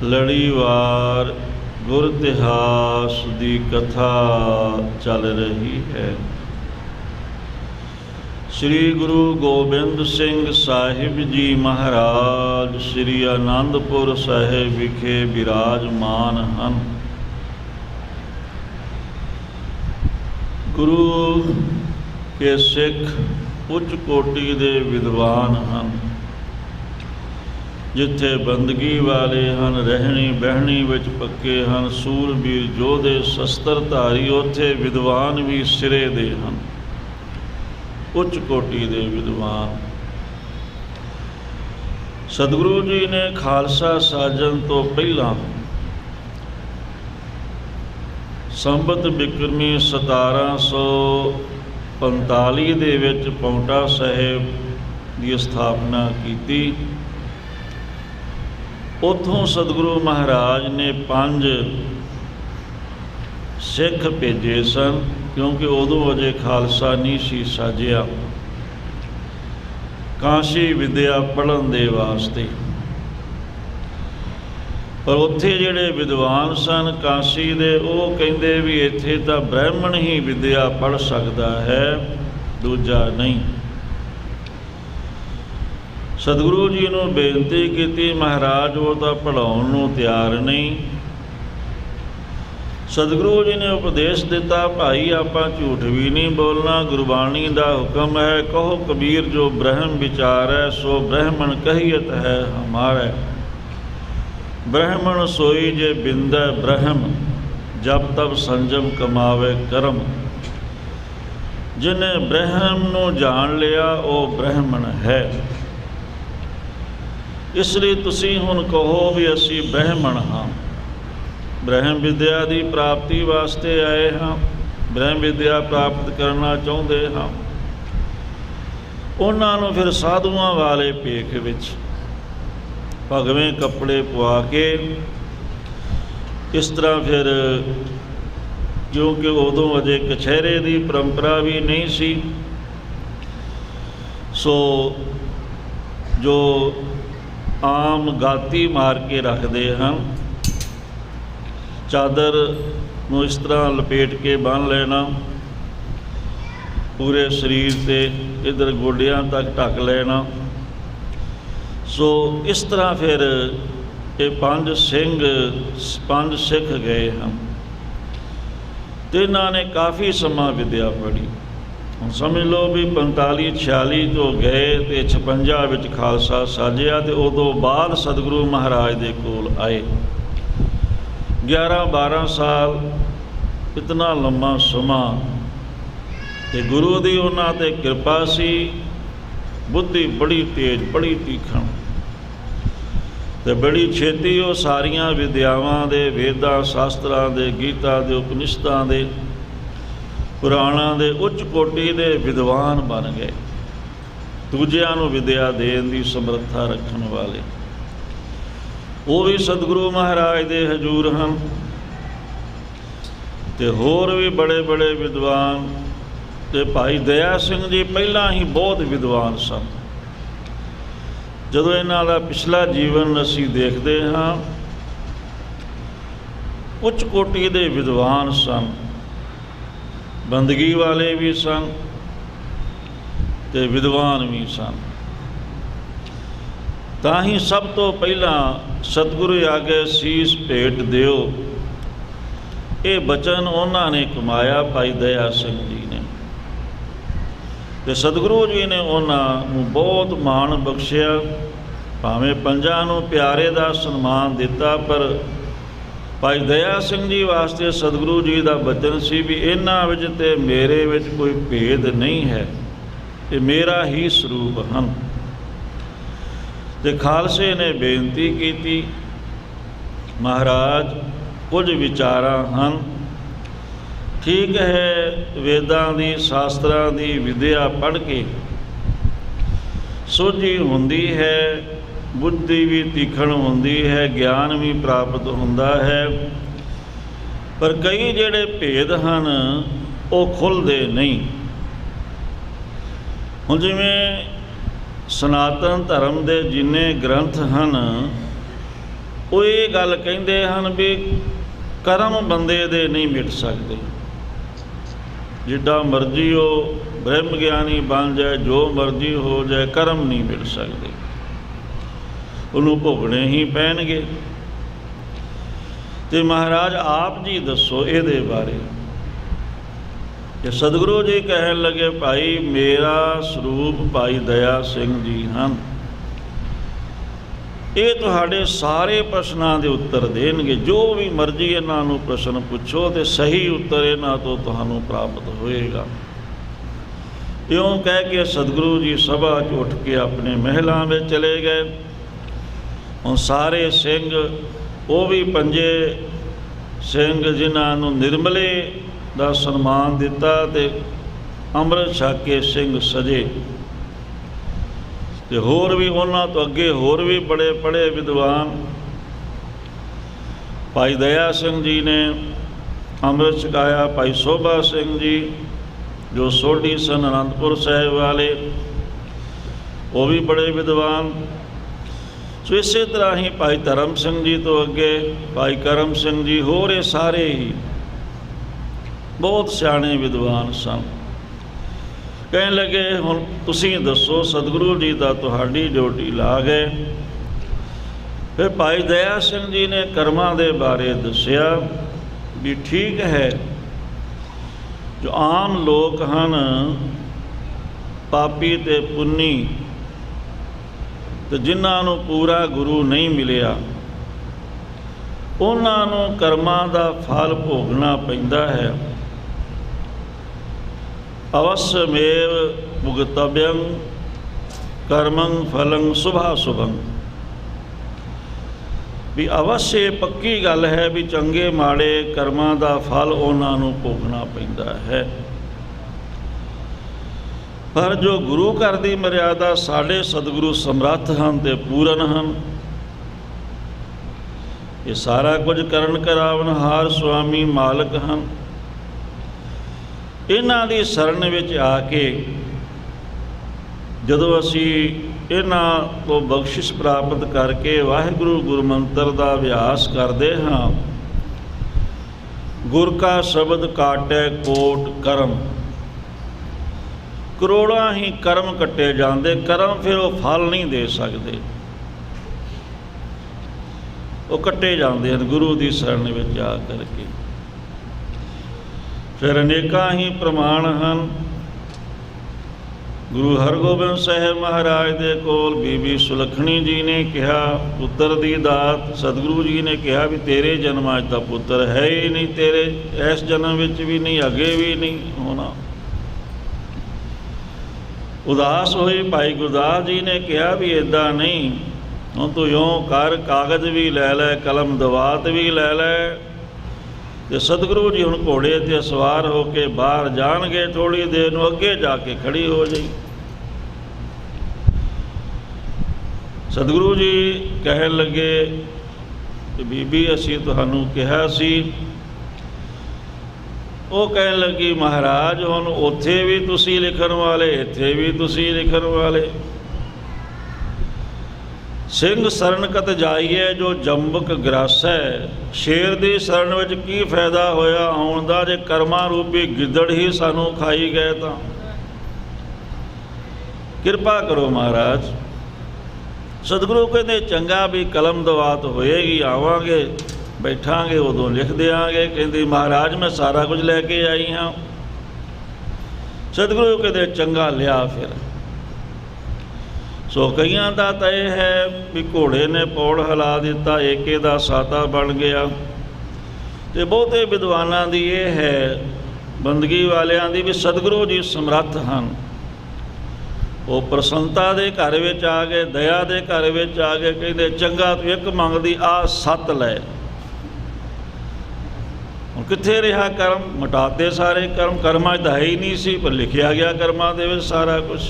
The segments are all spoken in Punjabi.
ਲੜੀਵਾਰ ਗੁਰ ਇਤਿਹਾਸ ਦੀ ਕਥਾ ਚੱਲ ਰਹੀ ਹੈ। ਸ੍ਰੀ ਗੁਰੂ ਗੋਬਿੰਦ ਸਿੰਘ ਸਾਹਿਬ ਜੀ ਮਹਾਰਾਜ ਸ੍ਰੀ ਅਨੰਦਪੁਰ ਸਾਹਿਬ ਵਿਖੇ ਬਿਰਾਜਮਾਨ ਹਨ। ਗੁਰੂ ਕੇ ਸਿੱਖ ਉੱਚ ਕੋਟੀ ਦੇ ਵਿਦਵਾਨ ਹਨ। ਜਿੱਥੇ ਬੰਦਗੀ ਵਾਲੇ ਹਨ, ਰਹਿਣੀ ਬਹਿਣੀ ਵਿੱਚ ਪੱਕੇ ਹਨ, ਸੂਰਬੀਰ ਯੋਧੇ ਸ਼ਸਤਰਧਾਰੀ, ਉੱਥੇ ਵਿਦਵਾਨ ਵੀ ਸਿਰੇ ਦੇ ਹਨ, ਉੱਚ ਕੋਟੀ ਦੇ ਵਿਦਵਾਨ। ਸਤਿਗੁਰੂ ਜੀ ਨੇ ਖਾਲਸਾ ਸਾਜਣ ਤੋਂ ਪਹਿਲਾਂ ਸੰਬਤ ਬਿਕਰਮੀ 1745 ਦੇ ਵਿੱਚ ਪਾਉਂਟਾ ਸਾਹਿਬ ਦੀ ਸਥਾਪਨਾ ਕੀਤੀ। ਉੱਥੋਂ ਸਤਿਗੁਰੂ ਮਹਾਰਾਜ ਨੇ 5 ਸਿੱਖ ਭੇਜੇ ਸਨ, ਕਿਉਂਕਿ ਉਦੋਂ ਅਜੇ ਖਾਲਸਾ ਨਹੀਂ ਸੀ ਸਾਜਿਆ, ਕਾਸ਼ੀ ਵਿਦਿਆ ਪੜ੍ਹਨ ਦੇ ਵਾਸਤੇ। ਪਰ ਉੱਥੇ ਜਿਹੜੇ ਵਿਦਵਾਨ ਸਨ ਕਾਸ਼ੀ ਦੇ, ਉਹ ਕਹਿੰਦੇ ਵੀ ਇੱਥੇ ਤਾਂ ਬ੍ਰਾਹਮਣ ਹੀ ਵਿਦਿਆ ਪੜ੍ਹ ਸਕਦਾ ਹੈ, ਦੂਜਾ ਨਹੀਂ। ਸਤਿਗੁਰੂ ਜੀ ਨੂੰ ਬੇਨਤੀ ਕੀਤੀ, ਮਹਾਰਾਜ ਉਹ ਤਾਂ ਪੜ੍ਹਾਉਣ ਨੂੰ ਤਿਆਰ ਨਹੀਂ। ਸਤਿਗੁਰੂ ਜੀ ਨੇ ਉਪਦੇਸ਼ ਦਿੱਤਾ, ਭਾਈ ਆਪਾਂ ਝੂਠ ਵੀ ਨਹੀਂ ਬੋਲਣਾ, ਗੁਰਬਾਣੀ ਦਾ ਹੁਕਮ ਹੈ, ਕਹੋ ਕਬੀਰ ਜੋ ਬ੍ਰਹਮ ਵਿਚਾਰੈ ਸੋ ਬ੍ਰਹਮਣ ਕਹੀਅਤ ਹੈ ਹਮਾਰੈ। ਬ੍ਰਹਮਣ ਸੋਈ ਜੇ ਬਿੰਦੈ ਬ੍ਰਹਮ, ਜਬ ਤਬ ਸੰਜਮ ਕਮਾਵੇ ਕਰਮ। ਜਿਹਨੇ ਬ੍ਰਹਮ ਨੂੰ ਜਾਣ ਲਿਆ ਉਹ ਬ੍ਰਹਮਣ ਹੈ। ਇਸ ਲਈ ਤੁਸੀਂ ਹੁਣ ਕਹੋ ਵੀ ਅਸੀਂ ਬ੍ਰਹਮਣ ਹਾਂ, ਬ੍ਰਹਮ ਵਿਦਿਆ ਦੀ ਪ੍ਰਾਪਤੀ ਵਾਸਤੇ ਆਏ ਹਾਂ, ਬ੍ਰਹਮ ਵਿਦਿਆ ਪ੍ਰਾਪਤ ਕਰਨਾ ਚਾਹੁੰਦੇ ਹਾਂ। ਉਹਨਾਂ ਨੂੰ ਫਿਰ ਸਾਧੂਆਂ ਵਾਲੇ ਭੇਖ ਵਿੱਚ ਭਗਵੇਂ ਕੱਪੜੇ ਪਵਾ ਕੇ, ਇਸ ਤਰ੍ਹਾਂ ਫਿਰ, ਕਿਉਂਕਿ ਉਦੋਂ ਅਜੇ ਕਛਹਿਰੇ ਦੀ ਪਰੰਪਰਾ ਵੀ ਨਹੀਂ ਸੀ, ਸੋ ਜੋ ਆਮ ਗਾਤੀ ਮਾਰ ਕੇ ਰੱਖਦੇ ਹਨ, ਚਾਦਰ ਨੂੰ ਇਸ ਤਰ੍ਹਾਂ ਲਪੇਟ ਕੇ ਬੰਨ੍ਹ ਲੈਣਾ, ਪੂਰੇ ਸਰੀਰ 'ਤੇ ਇੱਧਰ ਗੋਡਿਆਂ ਤੱਕ ਢੱਕ ਲੈਣਾ। ਸੋ ਇਸ ਤਰ੍ਹਾਂ ਫਿਰ ਇਹ 5 ਸਿੱਖ ਗਏ ਹਨ ਅਤੇ ਇਹਨਾਂ ਨੇ ਕਾਫੀ ਸਮਾਂ ਵਿਦਿਆ ਪੜ੍ਹੀ। ਹੁਣ ਸਮਝ ਲਓ ਵੀ 45-46 ਤੋਂ ਗਏ ਅਤੇ 56 ਵਿੱਚ ਖਾਲਸਾ ਸਾਜਿਆ, ਅਤੇ ਉਦੋਂ ਬਾਅਦ ਸਤਿਗੁਰੂ ਮਹਾਰਾਜ ਦੇ ਕੋਲ ਆਏ। 11-12 ਸਾਲ ਇਤਨਾ ਲੰਮਾ ਸਮਾਂ, ਅਤੇ ਗੁਰੂ ਦੀ ਉਹਨਾਂ 'ਤੇ ਕਿਰਪਾ ਸੀ, ਬੁੱਧੀ ਬੜੀ ਤੇਜ਼, ਬੜੀ ਤੀਖਣ, ਅਤੇ ਬੜੀ ਛੇਤੀ ਉਹ ਸਾਰੀਆਂ ਵਿਦਿਆਵਾਂ ਦੇ, ਵੇਦਾਂ ਸ਼ਾਸਤਰਾਂ ਦੇ, ਗੀਤਾ ਦੇ, ਉਪਨਿਸ਼ਦਾਂ ਦੇ, ਪੁਰਾਣਾਂ ਦੇ ਉੱਚ ਕੋਟੀ ਦੇ ਵਿਦਵਾਨ ਬਣ ਗਏ, ਦੂਜਿਆਂ ਨੂੰ ਵਿਦਿਆ ਦੇਣ ਦੀ ਸਮਰੱਥਾ ਰੱਖਣ ਵਾਲੇ। ਉਹ ਵੀ ਸਤਿਗੁਰੂ ਮਹਾਰਾਜ ਦੇ ਹਜ਼ੂਰ ਹਨ, ਅਤੇ ਹੋਰ ਵੀ ਬੜੇ ਬੜੇ ਵਿਦਵਾਨ। ਅਤੇ ਭਾਈ ਦਇਆ ਸਿੰਘ ਜੀ ਪਹਿਲਾਂ ਹੀ ਬਹੁਤ ਵਿਦਵਾਨ ਸਨ। ਜਦੋਂ ਇਹਨਾਂ ਦਾ ਪਿਛਲਾ ਜੀਵਨ ਅਸੀਂ ਦੇਖਦੇ ਹਾਂ, ਉੱਚ ਕੋਟੀ ਦੇ ਵਿਦਵਾਨ ਸਨ, ਬੰਦਗੀ ਵਾਲੇ ਵੀ ਸਨ ਅਤੇ ਵਿਦਵਾਨ ਵੀ ਸਨ। ਤਾਂ ਹੀ ਸਭ ਤੋਂ ਪਹਿਲਾਂ ਸਤਿਗੁਰੂ ਆਗੇ ਸੀਸ ਭੇਟ ਦਿਓ, ਇਹ ਬਚਨ ਉਹਨਾਂ ਨੇ ਕਮਾਇਆ, ਭਾਈ ਦਇਆ ਸਿੰਘ ਜੀ ਨੇ। ਅਤੇ ਸਤਿਗੁਰੂ ਜੀ ਨੇ ਉਹਨਾਂ ਨੂੰ ਬਹੁਤ ਮਾਣ ਬਖਸ਼ਿਆ, ਭਾਵੇਂ 5 ਨੂੰ ਪਿਆਰੇ ਦਾ ਸਨਮਾਨ ਦਿੱਤਾ, ਪਰ ਭਾਈ ਦਇਆ ਸਿੰਘ ਜੀ ਵਾਸਤੇ ਸਤਿਗੁਰੂ ਜੀ ਦਾ ਬਚਨ ਸੀ ਵੀ ਇਹਨਾਂ ਵਿੱਚ ਅਤੇ ਮੇਰੇ ਵਿੱਚ ਕੋਈ ਭੇਦ ਨਹੀਂ ਹੈ, ਇਹ ਮੇਰਾ ਹੀ ਸਰੂਪ ਹਨ। ਅਤੇ ਖਾਲਸੇ ਨੇ ਬੇਨਤੀ ਕੀਤੀ, ਮਹਾਰਾਜ ਕੁਝ ਵਿਚਾਰਾਂ ਹਨ, ਠੀਕ ਹੈ, ਵੇਦਾਂ ਦੀ, ਸ਼ਾਸਤਰਾਂ ਦੀ ਵਿਦਿਆ ਪੜ੍ਹ ਕੇ ਸੋਝੀ ਹੁੰਦੀ ਹੈ, ਬੁੱਧੀ ਵੀ ਤੀਖਣ ਹੁੰਦੀ ਹੈ, ਗਿਆਨ ਵੀ ਪ੍ਰਾਪਤ ਹੁੰਦਾ ਹੈ, ਪਰ ਕਈ ਜਿਹੜੇ ਭੇਦ ਹਨ ਉਹ ਖੁੱਲ੍ਹਦੇ ਨਹੀਂ। ਹੁਣ ਜਿਵੇਂ ਸਨਾਤਨ ਧਰਮ ਦੇ ਜਿੰਨੇ ਗ੍ਰੰਥ ਹਨ, ਉਹ ਇਹ ਗੱਲ ਕਹਿੰਦੇ ਹਨ ਵੀ ਕਰਮ ਬੰਦੇ ਦੇ ਨਹੀਂ ਮਿਟ ਸਕਦੇ। ਜਿੱਡਾ ਮਰਜ਼ੀ ਉਹ ਬ੍ਰਹਮ ਗਿਆਨੀ ਬਣ ਜਾਏ, ਜੋ ਮਰਜ਼ੀ ਹੋ ਜਾਏ, ਕਰਮ ਨਹੀਂ ਮਿਟ ਸਕਦੇ, ਉਹਨੂੰ ਭੋਗਣੇ ਹੀ ਪੈਣਗੇ। ਤੇ ਮਹਾਰਾਜ ਆਪ ਜੀ ਦੱਸੋ ਇਹਦੇ ਬਾਰੇ। ਕਿ ਸਤਿਗੁਰੂ ਜੀ ਕਹਿਣ ਲੱਗੇ, ਭਾਈ ਮੇਰਾ ਸਰੂਪ ਭਾਈ ਦਇਆ ਸਿੰਘ ਜੀ ਹਨ, ਇਹ ਤੁਹਾਡੇ ਸਾਰੇ ਪ੍ਰਸ਼ਨਾਂ ਦੇ ਉੱਤਰ ਦੇਣਗੇ। ਜੋ ਵੀ ਮਰਜ਼ੀ ਇਹਨਾਂ ਨੂੰ ਪ੍ਰਸ਼ਨ ਪੁੱਛੋ ਤੇ ਸਹੀ ਉੱਤਰ ਇਹਨਾਂ ਤੋਂ ਤੁਹਾਨੂੰ ਪ੍ਰਾਪਤ ਹੋਏਗਾ। ਇਉਂ ਕਹਿ ਕੇ ਸਤਿਗੁਰੂ ਜੀ ਸਭਾ 'ਚ ਉੱਠ ਕੇ ਆਪਣੇ ਮਹਿਲਾਂ ਵਿੱਚ ਚਲੇ ਗਏ। ਹੁਣ ਸਾਰੇ ਸਿੰਘ, ਉਹ ਵੀ ਪੰਜੇ ਸਿੰਘ ਜਿਨ੍ਹਾਂ ਨੂੰ ਨਿਰਮਲੇ ਦਾ ਸਨਮਾਨ ਦਿੱਤਾ ਤੇ ਅੰਮ੍ਰਿਤ ਛਕ ਕੇ ਸਿੰਘ ਸਜੇ, ਤੇ ਹੋਰ ਵੀ ਉਹਨਾਂ ਤੋਂ ਅੱਗੇ ਹੋਰ ਵੀ ਬੜੇ ਪੜ੍ਹੇ ਵਿਦਵਾਨ। ਭਾਈ ਦਇਆ ਸਿੰਘ ਜੀ ਨੇ ਅੰਮ੍ਰਿਤ ਛਕਾਇਆ, ਭਾਈ ਸੋਭਾ ਸਿੰਘ ਜੀ ਜੋ ਸੋਢੀ ਸਨ ਅਨੰਦਪੁਰ ਸਾਹਿਬ ਵਾਲੇ, ਉਹ ਵੀ ਬੜੇ ਵਿਦਵਾਨ। ਸੋ ਇਸੇ ਤਰ੍ਹਾਂ ਹੀ ਭਾਈ ਧਰਮ ਸਿੰਘ ਜੀ ਤੋਂ ਅੱਗੇ ਭਾਈ ਕਰਮ ਸਿੰਘ ਜੀ, ਹੋਰ ਇਹ ਸਾਰੇ ਹੀ ਬਹੁਤ ਸਿਆਣੇ ਵਿਦਵਾਨ ਸਨ। ਕਹਿਣ ਲੱਗੇ, ਹੁਣ ਤੁਸੀਂ ਦੱਸੋ, ਸਤਿਗੁਰੂ ਜੀ ਦਾ ਤੁਹਾਡੀ ਡਿਊਟੀ ਲਾ ਗਏ। ਫਿਰ ਭਾਈ ਦਇਆ ਸਿੰਘ ਜੀ ਨੇ ਕਰਮਾਂ ਦੇ ਬਾਰੇ ਦੱਸਿਆ ਵੀ ਠੀਕ ਹੈ, ਜੋ ਆਮ ਲੋਕ ਹਨ ਪਾਪੀ ਤੇ ਪੁੰਨੀ, ਤੇ ਜਿਨ੍ਹਾਂ ਨੂੰ ਪੂਰਾ ਗੁਰੂ ਨਹੀਂ ਮਿਲਿਆ, ਉਹਨਾਂ ਨੂੰ ਕਰਮਾਂ ਦਾ ਫਲ ਭੋਗਣਾ ਪੈਂਦਾ ਹੈ। ਅਵਸਮੇਵ ਭੁਗਤਵਯੰ ਕਰਮੰ ਫਲੰ ਸੁਭਾ ਸੁਭੰ, ਵੀ ਅਵශ්‍ය ਪੱਕੀ ਗੱਲ ਹੈ ਵੀ ਚੰਗੇ ਮਾੜੇ ਕਰਮਾਂ ਦਾ ਫਲ ਉਹਨਾਂ ਨੂੰ ਭੋਗਣਾ ਪੈਂਦਾ ਹੈ। ਪਰ ਜੋ ਗੁਰੂ ਘਰ ਦੀ ਮਰਿਆਦਾ, ਸਾਡੇ ਸਤਿਗੁਰੂ ਸਮਰੱਥ ਹਨ ਤੇ ਪੂਰਨ ਹਨ। ਇਹ ਸਾਰਾ ਕੁਝ ਕਰਨ ਕਰਾਵਨਹਾਰ ਸੁਆਮੀ ਮਾਲਕ ਹਨ। ਇਹਨਾਂ ਦੀ ਸ਼ਰਨ ਵਿੱਚ ਆ ਕੇ ਜਦੋਂ ਅਸੀਂ ਇਹਨਾਂ ਤੋਂ ਬਖਸ਼ਿਸ਼ ਪ੍ਰਾਪਤ ਕਰਕੇ ਵਾਹਿਗੁਰੂ ਗੁਰਮੰਤਰ ਦਾ ਅਭਿਆਸ ਕਰਦੇ ਹਾਂ, ਗੁਰ ਕਾ ਸ਼ਬਦ ਕਾਟੈ ਕੋਟ ਕਰਮ, ਕਰੋੜਾਂ ਹੀ ਕਰਮ ਕੱਟੇ ਜਾਂਦੇ। ਕਰਮ ਫਿਰ ਉਹ ਫਲ ਨਹੀਂ ਦੇ ਸਕਦੇ, ਉਹ ਕੱਟੇ ਜਾਂਦੇ ਹਨ ਗੁਰੂ ਦੀ ਸ਼ਰਨ ਵਿੱਚ ਆ ਕਰਕੇ। ਫਿਰ ਅਨੇਕਾਂ ਹੀ ਪ੍ਰਮਾਣ ਹਨ। ਗੁਰੂ ਹਰਗੋਬਿੰਦ ਸਾਹਿਬ ਮਹਾਰਾਜ ਦੇ ਕੋਲ ਬੀਬੀ ਸੁਲੱਖਣੀ ਜੀ ਨੇ ਕਿਹਾ, ਪੁੱਤਰ ਦੀ ਦਾਤ। ਸਤਿਗੁਰੂ ਜੀ ਨੇ ਕਿਹਾ ਵੀ ਤੇਰੇ ਜਨਮਾਂ 'ਚ ਤਾਂ ਪੁੱਤਰ ਹੈ ਹੀ ਨਹੀਂ, ਤੇਰੇ ਇਸ ਜਨਮ ਵਿੱਚ ਵੀ ਨਹੀਂ, ਅੱਗੇ ਵੀ ਨਹੀਂ ਹੋਣਾ। ਉਦਾਸ ਹੋਈ ਭਾਈ ਗੁਰਦਾਸ ਜੀ ਨੇ ਕਿਹਾ ਵੀ ਇੱਦਾਂ ਨਹੀਂ, ਹੁਣ ਤੂੰ ਇਉਂ ਕਰ, ਕਾਗਜ਼ ਵੀ ਲੈ ਲੈ, ਕਲਮ ਦਵਾਤ ਵੀ ਲੈ ਲੈ। ਤੇ ਸਤਿਗੁਰੂ ਜੀ ਹੁਣ ਘੋੜੇ 'ਤੇ ਸਵਾਰ ਹੋ ਕੇ ਬਾਹਰ ਜਾਣਗੇ, ਥੋੜ੍ਹੀ ਦੇਰ ਨੂੰ ਅੱਗੇ ਜਾ ਕੇ ਖੜੀ ਹੋ ਜਾਈ। ਸਤਿਗੁਰੂ ਜੀ ਕਹਿਣ ਲੱਗੇ ਕਿ ਬੀਬੀ ਅਸੀਂ ਤੁਹਾਨੂੰ ਕਿਹਾ ਸੀ। ਉਹ ਕਹਿਣ ਲੱਗੀ, ਮਹਾਰਾਜ ਹੁਣ ਉੱਥੇ ਵੀ ਤੁਸੀਂ ਲਿਖਣ ਵਾਲੇ, ਇੱਥੇ ਵੀ ਤੁਸੀਂ ਲਿਖਣ ਵਾਲੇ। ਸਿੰਘ ਸ਼ਰਨ ਕਤ ਜਾਈਏ ਜੋ ਜੰਬਕ ਗਰਾਸੈ, ਸ਼ੇਰ ਦੀ ਸ਼ਰਨ ਵਿੱਚ ਕੀ ਫਾਇਦਾ ਹੋਇਆ ਆਉਣ ਦਾ, ਜੇ ਕਰਮਾਂ ਰੂਪੀ ਗਿੱਦੜ ਹੀ ਸਾਨੂੰ ਖਾਈ ਗਏ ਤਾਂ। ਕਿਰਪਾ ਕਰੋ ਮਹਾਰਾਜ। ਸਤਿਗੁਰੂ ਕਹਿੰਦੇ ਚੰਗਾ ਵੀ ਕਲਮ ਦਵਾਤ ਹੋਏਗੀ, ਆਵਾਂਗੇ, ਬੈਠਾਂਗੇ, ਉਦੋਂ ਲਿਖ ਦਿਆਂਗੇ। ਕਹਿੰਦੀ ਮਹਾਰਾਜ ਮੈਂ ਸਾਰਾ ਕੁਝ ਲੈ ਕੇ ਆਈ ਹਾਂ। ਸਤਿਗੁਰੂ ਕਹਿੰਦੇ ਚੰਗਾ ਲਿਆ। ਫਿਰ ਸੋ ਕਈਆਂ ਦਾ ਤਾਂ ਇਹ ਹੈ ਵੀ ਘੋੜੇ ਨੇ ਪੌੜ ਹਿਲਾ ਦਿੱਤਾ, ਏਕੇ ਦਾ ਸਾਤਾ ਬਣ ਗਿਆ। ਤੇ ਬਹੁਤੇ ਵਿਦਵਾਨਾਂ ਦੀ ਇਹ ਹੈ, ਬੰਦਗੀ ਵਾਲਿਆਂ ਦੀ, ਵੀ ਸਤਿਗੁਰੂ ਜੀ ਸਮਰੱਥ ਹਨ। ਉਹ ਪ੍ਰਸੰਨਤਾ ਦੇ ਘਰ ਵਿੱਚ ਆ ਗਏ, ਦਇਆ ਦੇ ਘਰ ਵਿੱਚ ਆ ਗਏ। ਕਹਿੰਦੇ ਚੰਗਾ ਤੂੰ ਇੱਕ ਮੰਗਦੀ, ਆ 7 ਲੈ। ਹੁਣ ਕਿੱਥੇ ਰਿਹਾ ਕਰਮ? ਮਿਟਾਤੇ ਸਾਰੇ ਕਰਮ। ਕਰਮਾਂ 'ਚ ਤਾਂ ਹੈ ਹੀ ਨਹੀਂ ਸੀ, ਪਰ ਲਿਖਿਆ ਗਿਆ ਕਰਮਾਂ ਦੇ ਵਿੱਚ ਸਾਰਾ ਕੁਝ।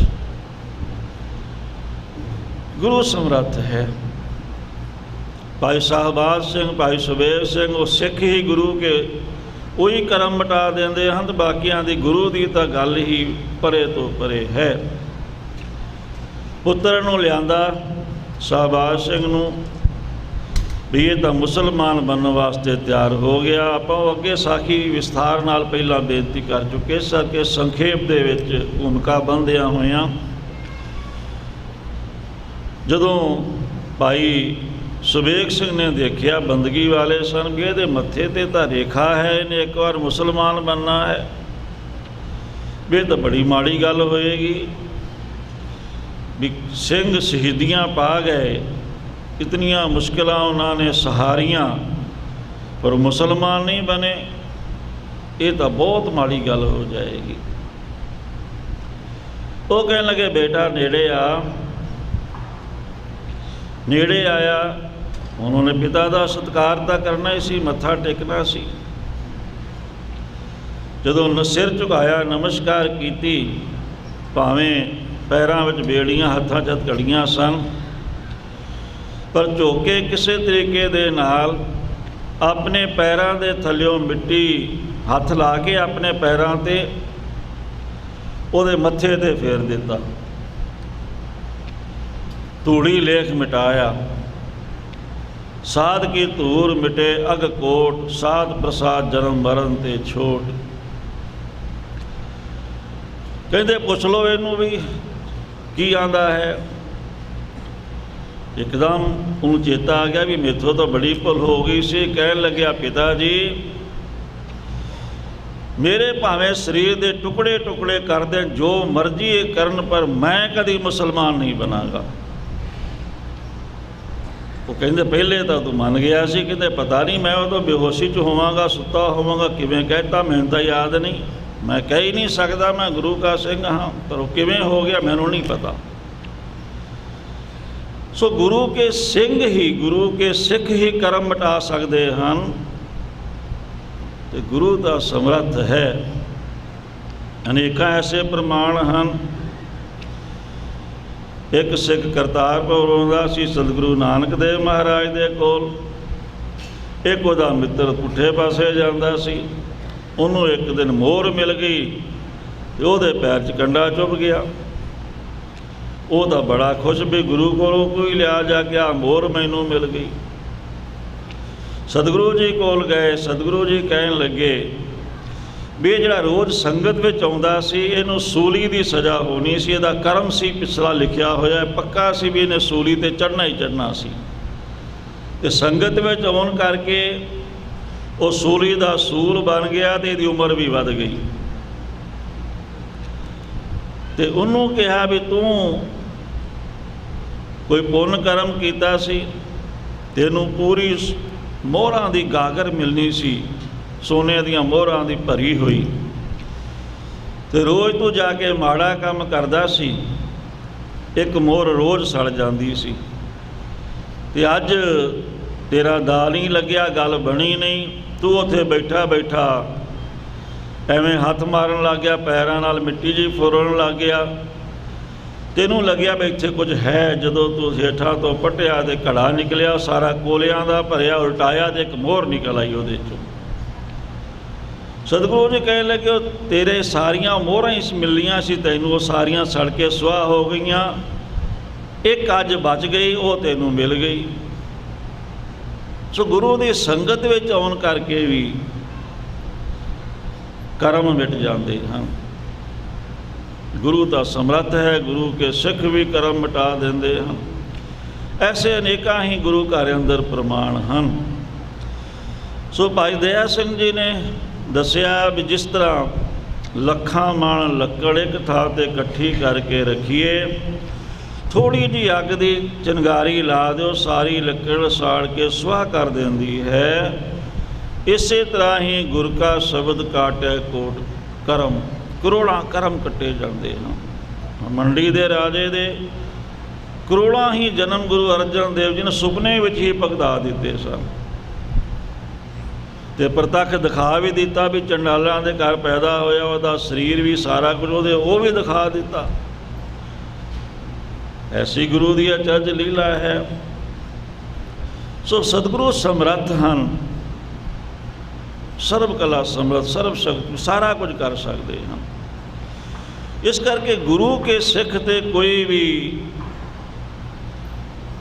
ਗੁਰੂ ਸਮਰੱਥ ਹੈ। ਭਾਈ ਸ਼ਾਹਬਾਜ਼ ਸਿੰਘ, ਭਾਈ ਸੁਬੇਰ ਸਿੰਘ, ਉਹ ਸਿੱਖ ਹੀ ਗੁਰੂ ਕੇ ਉਹੀ ਕਰਮ ਮਿਟਾ ਦਿੰਦੇ ਹਨ। ਬਾਕੀਆਂ ਦੀ ਗੁਰੂ ਦੀ ਤਾਂ ਗੱਲ ਹੀ ਪਰੇ ਤੋਂ ਪਰੇ ਹੈ। ਪੁੱਤਰ ਨੂੰ ਲਿਆਂਦਾ ਸ਼ਾਹਬਾਜ਼ ਸਿੰਘ ਨੂੰ, ਵੀ ਇਹ ਤਾਂ ਮੁਸਲਮਾਨ ਬਣਨ ਵਾਸਤੇ ਤਿਆਰ ਹੋ ਗਿਆ। ਆਪਾਂ ਉਹ ਅੱਗੇ ਸਾਖੀ ਵਿਸਥਾਰ ਨਾਲ ਪਹਿਲਾਂ ਬੇਨਤੀ ਕਰ ਚੁੱਕੇ, ਇਸ ਕਰਕੇ ਸੰਖੇਪ ਦੇ ਵਿੱਚ ਭੂਮਿਕਾ ਬੰਨ੍ਹਦਿਆਂ ਹੋਇਆਂ ਜਦੋਂ ਭਾਈ ਸੁਬੇਗ ਸਿੰਘ ਨੇ ਦੇਖਿਆ, ਬੰਦਗੀ ਵਾਲੇ ਸਨ, ਵੀ ਇਹਦੇ ਮੱਥੇ 'ਤੇ ਤਾਂ ਰੇਖਾ ਹੈ, ਇਹਨੇ ਇੱਕ ਵਾਰ ਮੁਸਲਮਾਨ ਬਣਨਾ ਹੈ, ਵੀ ਇਹ ਤਾਂ ਬੜੀ ਮਾੜੀ ਗੱਲ ਹੋਏਗੀ ਵੀ ਸਿੰਘ ਸ਼ਹੀਦੀਆਂ ਪਾ ਗਏ, ਇਤਨੀਆਂ ਮੁਸ਼ਕਿਲਾਂ ਉਹਨਾਂ ਨੇ ਸਹਾਰੀਆਂ, ਪਰ ਮੁਸਲਮਾਨ ਨਹੀਂ ਬਣੇ, ਇਹ ਤਾਂ ਬਹੁਤ ਮਾੜੀ ਗੱਲ ਹੋ ਜਾਏਗੀ। ਉਹ ਕਹਿਣ ਲੱਗੇ, ਬੇਟਾ ਨੇੜੇ ਆ। ਨੇੜੇ ਆਇਆ, ਉਹਨਾਂ ਨੇ ਪਿਤਾ ਦਾ ਸਤਿਕਾਰ ਤਾਂ ਕਰਨਾ ਹੀ ਸੀ, ਮੱਥਾ ਟੇਕਣਾ ਸੀ। ਜਦੋਂ ਸਿਰ ਝੁਕਾਇਆ, ਨਮਸਕਾਰ ਕੀਤੀ, ਭਾਵੇਂ ਪੈਰਾਂ ਵਿੱਚ ਬੇੜੀਆਂ, ਹੱਥਾਂ 'ਚ ਹਥਕੜੀਆਂ ਸਨ, ਪਰ ਝੁਕ ਕੇ ਕਿਸੇ ਤਰੀਕੇ ਦੇ ਨਾਲ ਆਪਣੇ ਪੈਰਾਂ ਦੇ ਥੱਲਿਓਂ ਮਿੱਟੀ ਹੱਥ ਲਾ ਕੇ ਆਪਣੇ ਪੈਰਾਂ 'ਤੇ ਉਹਦੇ ਮੱਥੇ 'ਤੇ ਫੇਰ ਦਿੱਤਾ। ਧੂੜੀ ਲੇਖ ਮਿਟਾਇਆ, ਸਾਧ ਕੀ ਧੂਰ ਮਿਟੇ ਅਗ ਕੋਟ, ਸਾਧ ਪ੍ਰਸਾਦ ਜਨਮ ਮਰਨ ਤੇ ਛੋਟ। ਕਹਿੰਦੇ ਪੁੱਛ ਲਓ ਇਹਨੂੰ ਵੀ ਕੀ ਆਂਦਾ ਹੈ। ਇੱਕਦਮ ਉਹਨੂੰ ਚੇਤਾ ਆ ਗਿਆ ਵੀ ਮੇਥੋਂ ਤਾਂ ਬੜੀ ਭੁੱਲ ਹੋ ਗਈ ਸੀ। ਕਹਿਣ ਲੱਗਿਆ, ਪਿਤਾ ਜੀ ਮੇਰੇ ਭਾਵੇਂ ਸਰੀਰ ਦੇ ਟੁਕੜੇ ਟੁਕੜੇ ਕਰ ਦੇਣ, ਜੋ ਮਰਜ਼ੀ ਇਹ ਕਰਨ, ਪਰ ਮੈਂ ਕਦੀ ਮੁਸਲਮਾਨ ਨਹੀਂ ਬਣਾਂਗਾ। ਉਹ ਕਹਿੰਦੇ ਪਹਿਲੇ ਤਾਂ ਤੂੰ ਮੰਨ ਗਿਆ ਸੀ, ਕਹਿੰਦੇ ਪਤਾ ਨਹੀਂ ਮੈਂ ਉਦੋਂ ਬੇਹੋਸ਼ੀ 'ਚ ਹੋਵਾਂਗਾ, ਸੁੱਤਾ ਹੋਵਾਂਗਾ, ਕਿਵੇਂ ਕਹਿਤਾ ਮੈਨੂੰ ਤਾਂ ਯਾਦ ਨਹੀਂ, ਮੈਂ ਕਹਿ ਹੀ ਨਹੀਂ ਸਕਦਾ ਮੈਂ ਗੁਰੂ ਕਾ ਸਿੰਘ ਹਾਂ, ਪਰ ਉਹ ਕਿਵੇਂ ਹੋ ਗਿਆ ਮੈਨੂੰ ਨਹੀਂ ਪਤਾ। ਸੋ ਗੁਰੂ ਕੇ ਸਿੰਘ ਹੀ, ਗੁਰੂ ਕੇ ਸਿੱਖ ਹੀ ਕਰਮ ਮਿਟਾ ਸਕਦੇ ਹਨ, ਤੇ ਗੁਰੂ ਦਾ ਸਮਰੱਥ ਹੈ। ਅਨੇਕਾਂ ਐਸੇ ਪ੍ਰਮਾਣ ਹਨ। ਇੱਕ ਸਿੱਖ ਕਰਤਾਰਪੁਰ ਆਉਂਦਾ ਸੀ ਸਤਿਗੁਰੂ ਨਾਨਕ ਦੇਵ ਮਹਾਰਾਜ ਦੇ ਕੋਲ। ਇੱਕ ਉਹਦਾ ਮਿੱਤਰ ਪੁੱਠੇ ਪਾਸੇ ਜਾਂਦਾ ਸੀ, ਉਹਨੂੰ ਇੱਕ ਦਿਨ ਮੋਹਰ ਮਿਲ ਗਈ ਤੇ ਉਹਦੇ ਪੈਰ 'ਚ ਕੰਡਾ ਚੁੱਭ ਗਿਆ। ਉਹ ਤਾਂ ਬੜਾ ਖੁਸ਼ ਵੀ ਗੁਰੂ ਕੋਲੋਂ ਕੋਈ ਲਿਆ ਜਾ ਕੇ ਆ ਮੋਹਰ ਮੈਨੂੰ ਮਿਲ ਗਈ। ਸਤਿਗੁਰੂ ਜੀ ਕੋਲ ਗਏ, ਸਤਿਗੁਰੂ ਜੀ ਕਹਿਣ ਲੱਗੇ ਵੀ ਇਹ ਜਿਹੜਾ ਰੋਜ਼ ਸੰਗਤ ਵਿੱਚ ਆਉਂਦਾ ਸੀ, ਇਹਨੂੰ ਸੂਲੀ ਦੀ ਸਜ਼ਾ ਹੋਣੀ ਸੀ, ਇਹਦਾ ਕਰਮ ਸੀ ਪਿਛਲਾ ਲਿਖਿਆ ਹੋਇਆ, ਪੱਕਾ ਸੀ ਵੀ ਇਹਨੇ ਸੂਲੀ 'ਤੇ ਚੜ੍ਹਨਾ ਹੀ ਚੜ੍ਹਨਾ ਸੀ, ਤੇ ਸੰਗਤ ਵਿੱਚ ਆਉਣ ਕਰਕੇ ਉਹ ਸੂਲੀ ਦਾ ਸੂਲ ਬਣ ਗਿਆ ਤੇ ਇਹਦੀ ਉਮਰ ਵੀ ਵੱਧ ਗਈ। ਤੇ ਉਹਨੂੰ ਕਿਹਾ ਵੀ ਤੂੰ ਕੋਈ ਪੁੰਨ ਕਰਮ ਕੀਤਾ ਸੀ, ਤੈਨੂੰ ਪੂਰੀ ਮੋਹਰਾਂ ਦੀ ਗਾਗਰ ਮਿਲਣੀ ਸੀ, ਸੋਨੇ ਦੀਆਂ ਮੋਹਰਾਂ ਦੀ ਭਰੀ ਹੋਈ, ਤੇ ਰੋਜ਼ ਤੂੰ ਜਾ ਕੇ ਮਾੜਾ ਕੰਮ ਕਰਦਾ ਸੀ, ਇੱਕ ਮੋਹਰ ਰੋਜ਼ ਸੜ ਜਾਂਦੀ ਸੀ, ਤੇ ਅੱਜ ਤੇਰਾ ਦਾ ਨਹੀਂ ਲੱਗਿਆ, ਗੱਲ ਬਣੀ ਨਹੀਂ, ਤੂੰ ਉੱਥੇ ਬੈਠਾ ਬੈਠਾ ਐਵੇਂ ਹੱਥ ਮਾਰਨ ਲੱਗ ਗਿਆ, ਪੈਰਾਂ ਨਾਲ ਮਿੱਟੀ ਜਿਹੀ ਫੁਰਨ ਲੱਗ ਗਿਆ, ਤੈਨੂੰ ਲੱਗਿਆ ਵੀ ਇੱਥੇ ਕੁਝ ਹੈ। ਜਦੋਂ ਤੂੰ ਹੇਠਾਂ ਤੋਂ ਪੱਟਿਆ ਤੇ ਘੜਾ ਨਿਕਲਿਆ, ਸਾਰਾ ਕੋਲਿਆਂ ਦਾ ਭਰਿਆ, ਉਲਟਾਇਆ ਤੇ ਇੱਕ ਮੋਹਰ ਨਿਕਲ ਆਈ ਉਹਦੇ 'ਚੋਂ। ਸਤਿਗੁਰੂ ਜੀ ਕਹਿਣ ਲੱਗੇ, ਉਹ ਤੇਰੇ ਸਾਰੀਆਂ ਮੋਹਰਾਂ ਹੀ ਮਿਲਣੀਆਂ ਸੀ ਤੈਨੂੰ, ਉਹ ਸਾਰੀਆਂ ਸੜ ਕੇ ਸੁਆਹ ਹੋ ਗਈਆਂ, ਇੱਕ ਅੱਜ ਬਚ ਗਈ, ਉਹ ਤੈਨੂੰ ਮਿਲ ਗਈ। ਸੋ ਗੁਰੂ ਦੀ ਸੰਗਤ ਵਿੱਚ ਆਉਣ ਕਰਕੇ ਵੀ ਕਰਮ ਮਿਟ ਜਾਂਦੇ ਹਨ। ਗੁਰੂ ਦਾ ਸਮਰੱਥ ਹੈ, ਗੁਰੂ ਕੇ ਸਿੱਖ ਵੀ ਕਰਮ ਮਿਟਾ ਦਿੰਦੇ ਹਨ। ਐਸੇ ਅਨੇਕਾਂ ਹੀ ਗੁਰੂ ਘਰ ਅੰਦਰ ਪ੍ਰਮਾਣ ਹਨ। ਸੋ ਭਾਈ ਦਇਆ ਸਿੰਘ ਜੀ ਨੇ ਦੱਸਿਆ ਵੀ ਜਿਸ ਤਰ੍ਹਾਂ ਲੱਖਾਂ ਮਣ ਲੱਕੜ ਇੱਕ ਥਾਂ 'ਤੇ ਇਕੱਠੀ ਕਰਕੇ ਰੱਖੀਏ, ਥੋੜ੍ਹੀ ਜਿਹੀ ਅੱਗ ਦੀ ਚਿੰਗਾਰੀ ਲਾ ਦਿਓ, ਸਾਰੀ ਲੱਕੜ ਸਾੜ ਕੇ ਸੁਆਹ ਕਰ ਦਿੰਦੀ ਹੈ। ਇਸੇ ਤਰ੍ਹਾਂ ਹੀ ਗੁਰ ਕਾ ਸ਼ਬਦ ਕਾਟੈ ਕੋਟ ਕਰਮ, ਕਰੋੜਾਂ ਕਰਮ ਕੱਟੇ ਜਾਂਦੇ ਹਨ। ਮੰਡੀ ਦੇ ਰਾਜੇ ਦੇ ਕਰੋੜਾਂ ਹੀ ਜਨਮ ਗੁਰੂ ਅਰਜਨ ਦੇਵ ਜੀ ਨੇ ਸੁਪਨੇ ਵਿੱਚ ਹੀ ਭੁਗਤਾ ਦਿੱਤੇ ਸਨ, ਤੇ ਪ੍ਰਤੱਖ ਦਿਖਾ ਵੀ ਦਿੱਤਾ ਵੀ ਚੰਡਾਲਾਂ ਦੇ ਘਰ ਪੈਦਾ ਹੋਇਆ, ਉਹਦਾ ਸਰੀਰ ਵੀ ਸਾਰਾ ਕੁਝ ਉਹਦੇ ਉਹ ਵੀ ਦਿਖਾ ਦਿੱਤਾ। ਐਸੀ ਗੁਰੂ ਦੀ ਅਚਰਜ ਲੀਲਾ ਹੈ। ਸੋ ਸਤਿਗੁਰੂ ਸਮਰੱਥ ਹਨ, ਸਰਬ ਕਲਾ ਸਮਰੱਥ, ਸਰਬ ਸ਼ਕਤੀ, ਸਾਰਾ ਕੁਝ ਕਰ ਸਕਦੇ ਹਨ। ਇਸ ਕਰਕੇ ਗੁਰੂ ਕੇ ਸਿੱਖ 'ਤੇ ਕੋਈ ਵੀ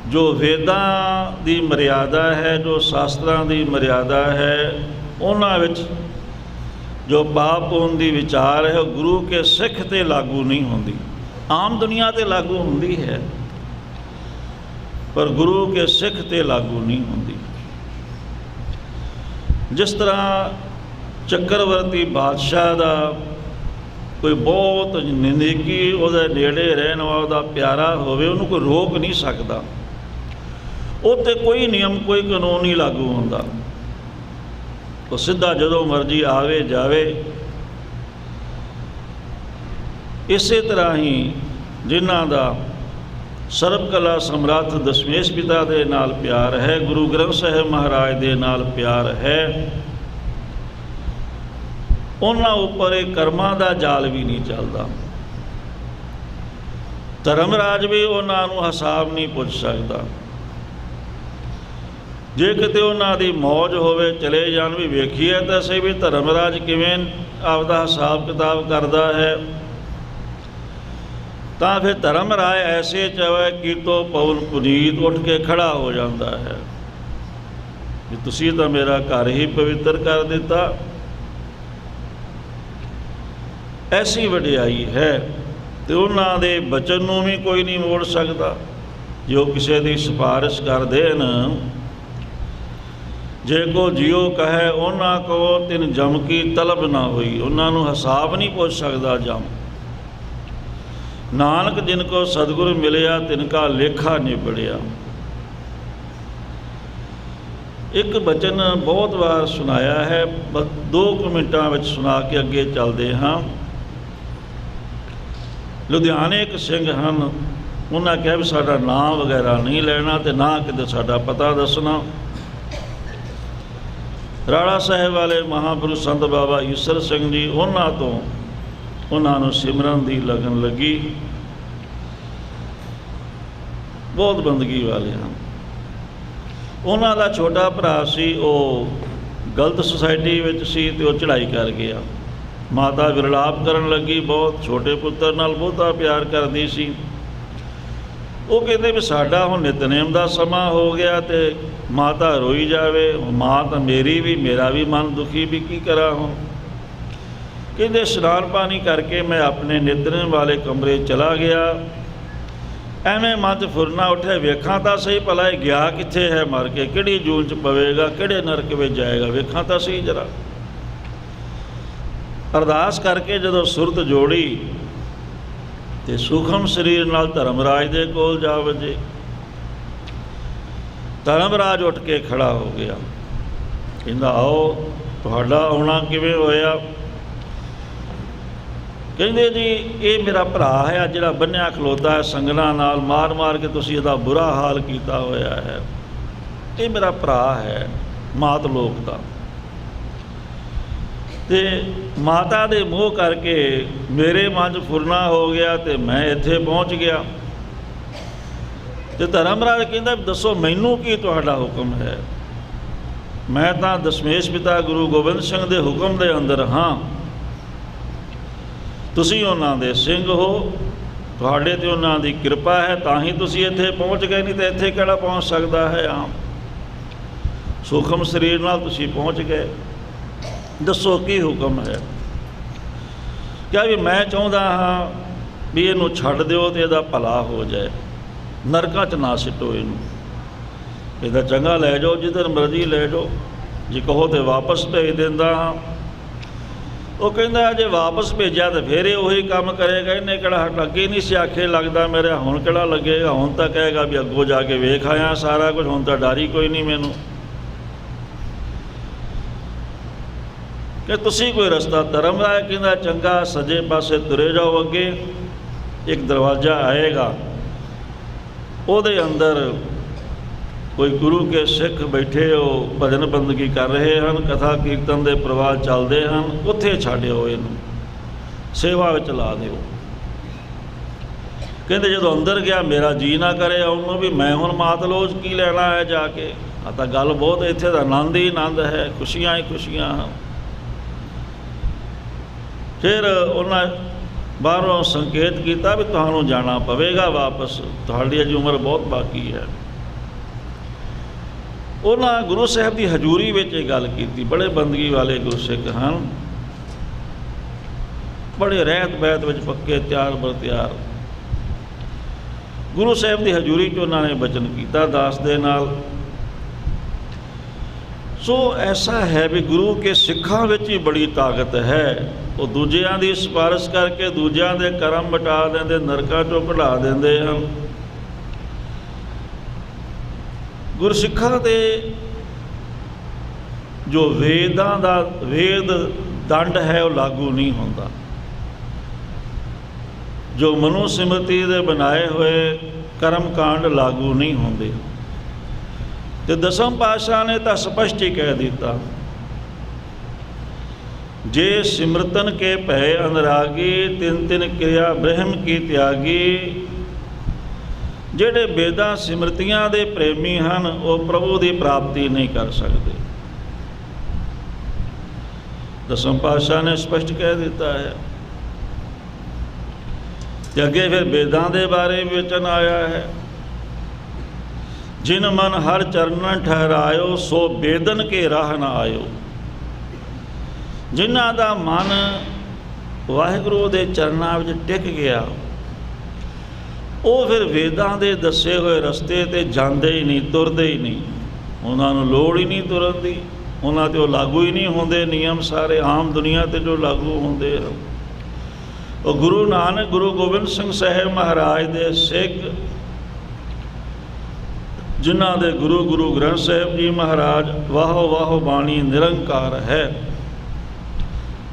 जो वेदां दी मर्यादा है, जो शास्त्रां दी मर्यादा है, उन्हां विच जो पाप पुण्य दी विचार है गुरु के सिख ते लागू नहीं होंदी। आम दुनिया ते लागू होंदी है पर गुरु के सिख ते लागू नहीं होंदी। जिस तरह चक्रवर्ती बादशाह का कोई बहुत नज़दीकी ਉਹਦੇ नेड़े रहने वाला प्यारा होवे, ਉਹਨੂੰ कोई रोक नहीं सकता। उत्ते कोई नियम कोई कानून नहीं लागू होंदा, वो सीधा जदों मर्जी आवे जावे। इसे तरह ही जिन्हां दा सर्व कला समर्थ दशमेश पिता दे नाल प्यार है, गुरु ग्रंथ साहिब महाराज दे नाल प्यार है, उन्हां उपर एक कर्मां दा जाल भी नहीं चलता। धर्मराज भी उन्हां नूं हिसाब नहीं पुछ सकता। जे किते उन्हां दी मौज होवे चले जान भी वेखीए तो असीं भी धर्मराज किवें आपदा हिसाब किताब करदा है। तो फिर धर्मराज ऐसे चवे कि तो पवन पुनीत उठ के खड़ा हो जाता है कि तुसीं तो मेरा घर ही पवित्र कर दिता। ऐसी वडियाई है तो उन्हां दे बचन नूं भी कोई नहीं मोड़ सकता। जो किसी की सिफारिश कर देन, जे को जियो कहे उन्हां को तिन जम की तलब ना हुई, उन्हां नूं हिसाब नहीं पुछ सकता जम। नानक जिनको सतगुरु मिलिया तिनका लेखा निबड़िया। एक बचन बहुत बार सुनाया है, 2 मिनटां विच सुना के अगे चलते हाँ। लुधियाने एक सिंह हैं, उन्हें कहा भी साडा नाम वगैरह नहीं लेना तो ना किते साडा पता दसना। राड़ा साहिब वाले महापुरुष संत बाबा ईसर सिंह जी, उन्हां तो उन्होंने सिमरन की लगन लगी। बहुत बंदगी वाले हैं। उन्होंने छोटा भरा सी, वो गलत सोसाइटी में सी तो चढ़ाई कर गया। माता विरलाप करन लगी, बहुत छोटे पुत्र नाल बहुता प्यार करती सी। वो कहते भी साडा हुण नितनेम का समा हो गया तो माता रोई जावे, माँ तो मेरी भी मेरा भी मन दुखी भी की करा हूँ। कहते स्नान पानी करके मैं अपने नितनेम वाले कमरे चला गया। एवें मन च फुरना उठे, वेखा तो सही भला गया कित्थे है मर के, किहड़ी जून च पवेगा, किहड़े नरक में जाएगा, वेखा तो सही जरा। अरदास करके जदों सुरत जोड़ी तो सूखम शरीर नाल धर्मराज दे कोल जा वजे। धर्मराज उठ के खड़ा हो गया, कहंदा आओ तुहाडा आउणा किवें होया। कहते जी ये मेरा भरा है, जिहड़ा बन्निया खलोता है संगना नाल, मार मार के तुसीं इहदा बुरा हाल किया होया है। ये मेरा भरा है मात लोक का, ते माता दे मोह करके मेरे मन च फुरना हो गया तो मैं इत्थे पहुँच गया। तो धर्मराज कहंदा दसो मैनू की तुहाडा हुक्म है। मैं तो दशमेश पिता गुरु गोबिंद सिंह दे हुक्म दे अंदर हाँ। तुसीं उन्हां दे सिंह हो, तुहाडे ते उन्हां दी किरपा है तां ही तुसीं इत्थे पहुँच गए, नहीं तो इत्थे किहड़ा पहुँच सकदा है आम। सूखम शरीर नाल तुसीं पहुँच गए, दसो की हुक्म है। क्या भी मैं चाहुंदा हाँ भी इहनूं छड्ड दिओ ते इहदा भला हो जाए, नरकां च ना सिटो इहनूं, इहदा चंगा लै जाओ, जिधर मर्जी लै जाओ, जे कहो तो वापस भेज दिंदा हाँ। वो कहता जे वापस भेजा तो फिर उही काम करेगा, इन्हें किहड़ा अगे नहीं सी आखे लगता मेरा, हुण किहड़ा लगेगा, हुण तां कहेगा भी अगों जाके वेख आया सारा कुछ, हुण तां डर ही कोई नहीं मैनूं। कि तुसीं कोई रस्ता धर्मराज कहंदा चंगा सज्जे पासे तुरे जाओ, अगे एक दरवाज़ा आएगा, उहदे अंदर कोई गुरु के सिख बैठे हो भजन बंदगी कर रहे हैं, कथा कीर्तन के प्रवाह चलते हैं, उत्थे छड्डिओ इहनूं, सेवा विच ला दिओ। कहते जो अंदर गया मेरा जी ना करे आउण भी, मैं हुण मातलोज की लेना है जाके। तो गल बहुत इत्थे दा आनंद ही आनंद है, खुशियां ही खुशियां हैं। फिर उन्हें बाहरों संकेत किया भी तुहानूं जाना पवेगा वापस, तुहाडी अजे उम्र बहुत बाकी है। ਉਹਨਾਂ ਗੁਰੂ ਸਾਹਿਬ ਦੀ ਹਜ਼ੂਰੀ ਵਿੱਚ ਇਹ ਗੱਲ ਕੀਤੀ। ਬੜੇ ਬੰਦਗੀ ਵਾਲੇ ਗੁਰਸਿੱਖ ਹਨ, ਬੜੇ ਰਹਿਤ ਬਹਿਤ ਵਿੱਚ ਪੱਕੇ, ਤਿਆਰ ਬਰ ਤਿਆਰ। ਗੁਰੂ ਸਾਹਿਬ ਦੀ ਹਜ਼ੂਰੀ 'ਚ ਉਹਨਾਂ ਨੇ ਬਚਨ ਕੀਤਾ ਦਾਸ ਦੇ ਨਾਲ। ਸੋ ਐਸਾ ਹੈ ਵੀ ਗੁਰੂ ਕੇ ਸਿੱਖਾਂ ਵਿੱਚ ਹੀ ਬੜੀ ਤਾਕਤ ਹੈ। ਉਹ ਦੂਜਿਆਂ ਦੀ ਸਿਫਾਰਿਸ਼ ਕਰਕੇ ਦੂਜਿਆਂ ਦੇ ਕਰਮ ਮਿਟਾ ਦਿੰਦੇ, ਨਰਕਾਂ 'ਚੋਂ ਕਢਾ ਦਿੰਦੇ ਹਨ। ਗੁਰਸਿੱਖਾਂ ਦੇ ਜੋ ਵੇਦਾਂ ਦਾ ਵੇਦ ਦੰਡ ਹੈ ਉਹ ਲਾਗੂ ਨਹੀਂ ਹੁੰਦਾ। ਜੋ ਮਨੂ ਸਿਮਰਤੀ ਦੇ ਬਣਾਏ ਹੋਏ ਕਰਮ ਕਾਂਡ ਲਾਗੂ ਨਹੀਂ ਹੁੰਦੇ। ਤੇ ਦਸਮ ਪਾਤਸ਼ਾਹ ਨੇ ਤਾਂ ਸਪਸ਼ਟ ਹੀ ਕਹਿ ਦਿੱਤਾ, ਜੇ ਸਿਮਰਤਨ ਕੇ ਭੈ ਅਨਰਾਗੀ ਤਿੰਨ ਤਿੰਨ ਕਿਰਿਆ ਬ੍ਰਹਮ ਕੀ ਤਿਆਗੀ। ਜਿਹੜੇ ਵੇਦਾਂ ਸਿਮਰਤੀਆਂ ਦੇ ਪ੍ਰੇਮੀ ਹਨ ਉਹ ਪ੍ਰਭੂ ਦੀ ਪ੍ਰਾਪਤੀ ਨਹੀਂ ਕਰ ਸਕਦੇ। ਦਸਮ ਪਾਤਸ਼ਾਹ ਨੇ ਸਪਸ਼ਟ ਕਹਿ ਦਿੱਤਾ ਹੈ। ਤੇ ਅੱਗੇ ਫਿਰ ਵੇਦਾਂ ਦੇ ਬਾਰੇ ਵਿਚਨ ਆਇਆ ਹੈ, ਜਿਨ ਮਨ ਹਰ ਚਰਨਨ ਠਹਿਰਾਇਓ ਸੋ ਬੇਦਨ ਕੇ ਰਾਹ ਨਾ ਆਇਓ। ਜਿਨ੍ਹਾਂ ਦਾ ਮਨ ਵਾਹਿਗੁਰੂ ਦੇ ਚਰਨਾਂ ਵਿੱਚ ਟਿਕ ਗਿਆ, ਉਹ ਫਿਰ ਵੇਦਾਂ ਦੇ ਦੱਸੇ ਹੋਏ ਰਸਤੇ 'ਤੇ ਜਾਂਦੇ ਹੀ ਨਹੀਂ, ਤੁਰਦੇ ਹੀ ਨਹੀਂ। ਉਹਨਾਂ ਨੂੰ ਲੋੜ ਹੀ ਨਹੀਂ ਤੁਰਨ ਦੀ, ਉਹਨਾਂ 'ਤੇ ਉਹ ਲਾਗੂ ਹੀ ਨਹੀਂ ਹੁੰਦੇ ਨਿਯਮ ਸਾਰੇ ਆਮ ਦੁਨੀਆ 'ਤੇ ਜੋ ਲਾਗੂ ਹੁੰਦੇ ਹਨ। ਉਹ ਗੁਰੂ ਨਾਨਕ, ਗੁਰੂ ਗੋਬਿੰਦ ਸਿੰਘ ਸਾਹਿਬ ਮਹਾਰਾਜ ਦੇ ਸਿੱਖ, ਜਿਨ੍ਹਾਂ ਦੇ ਗੁਰੂ ਗੁਰੂ ਗ੍ਰੰਥ ਸਾਹਿਬ ਜੀ ਮਹਾਰਾਜ ਵਾਹੋ ਵਾਹੋ ਬਾਣੀ ਨਿਰੰਕਾਰ ਹੈ,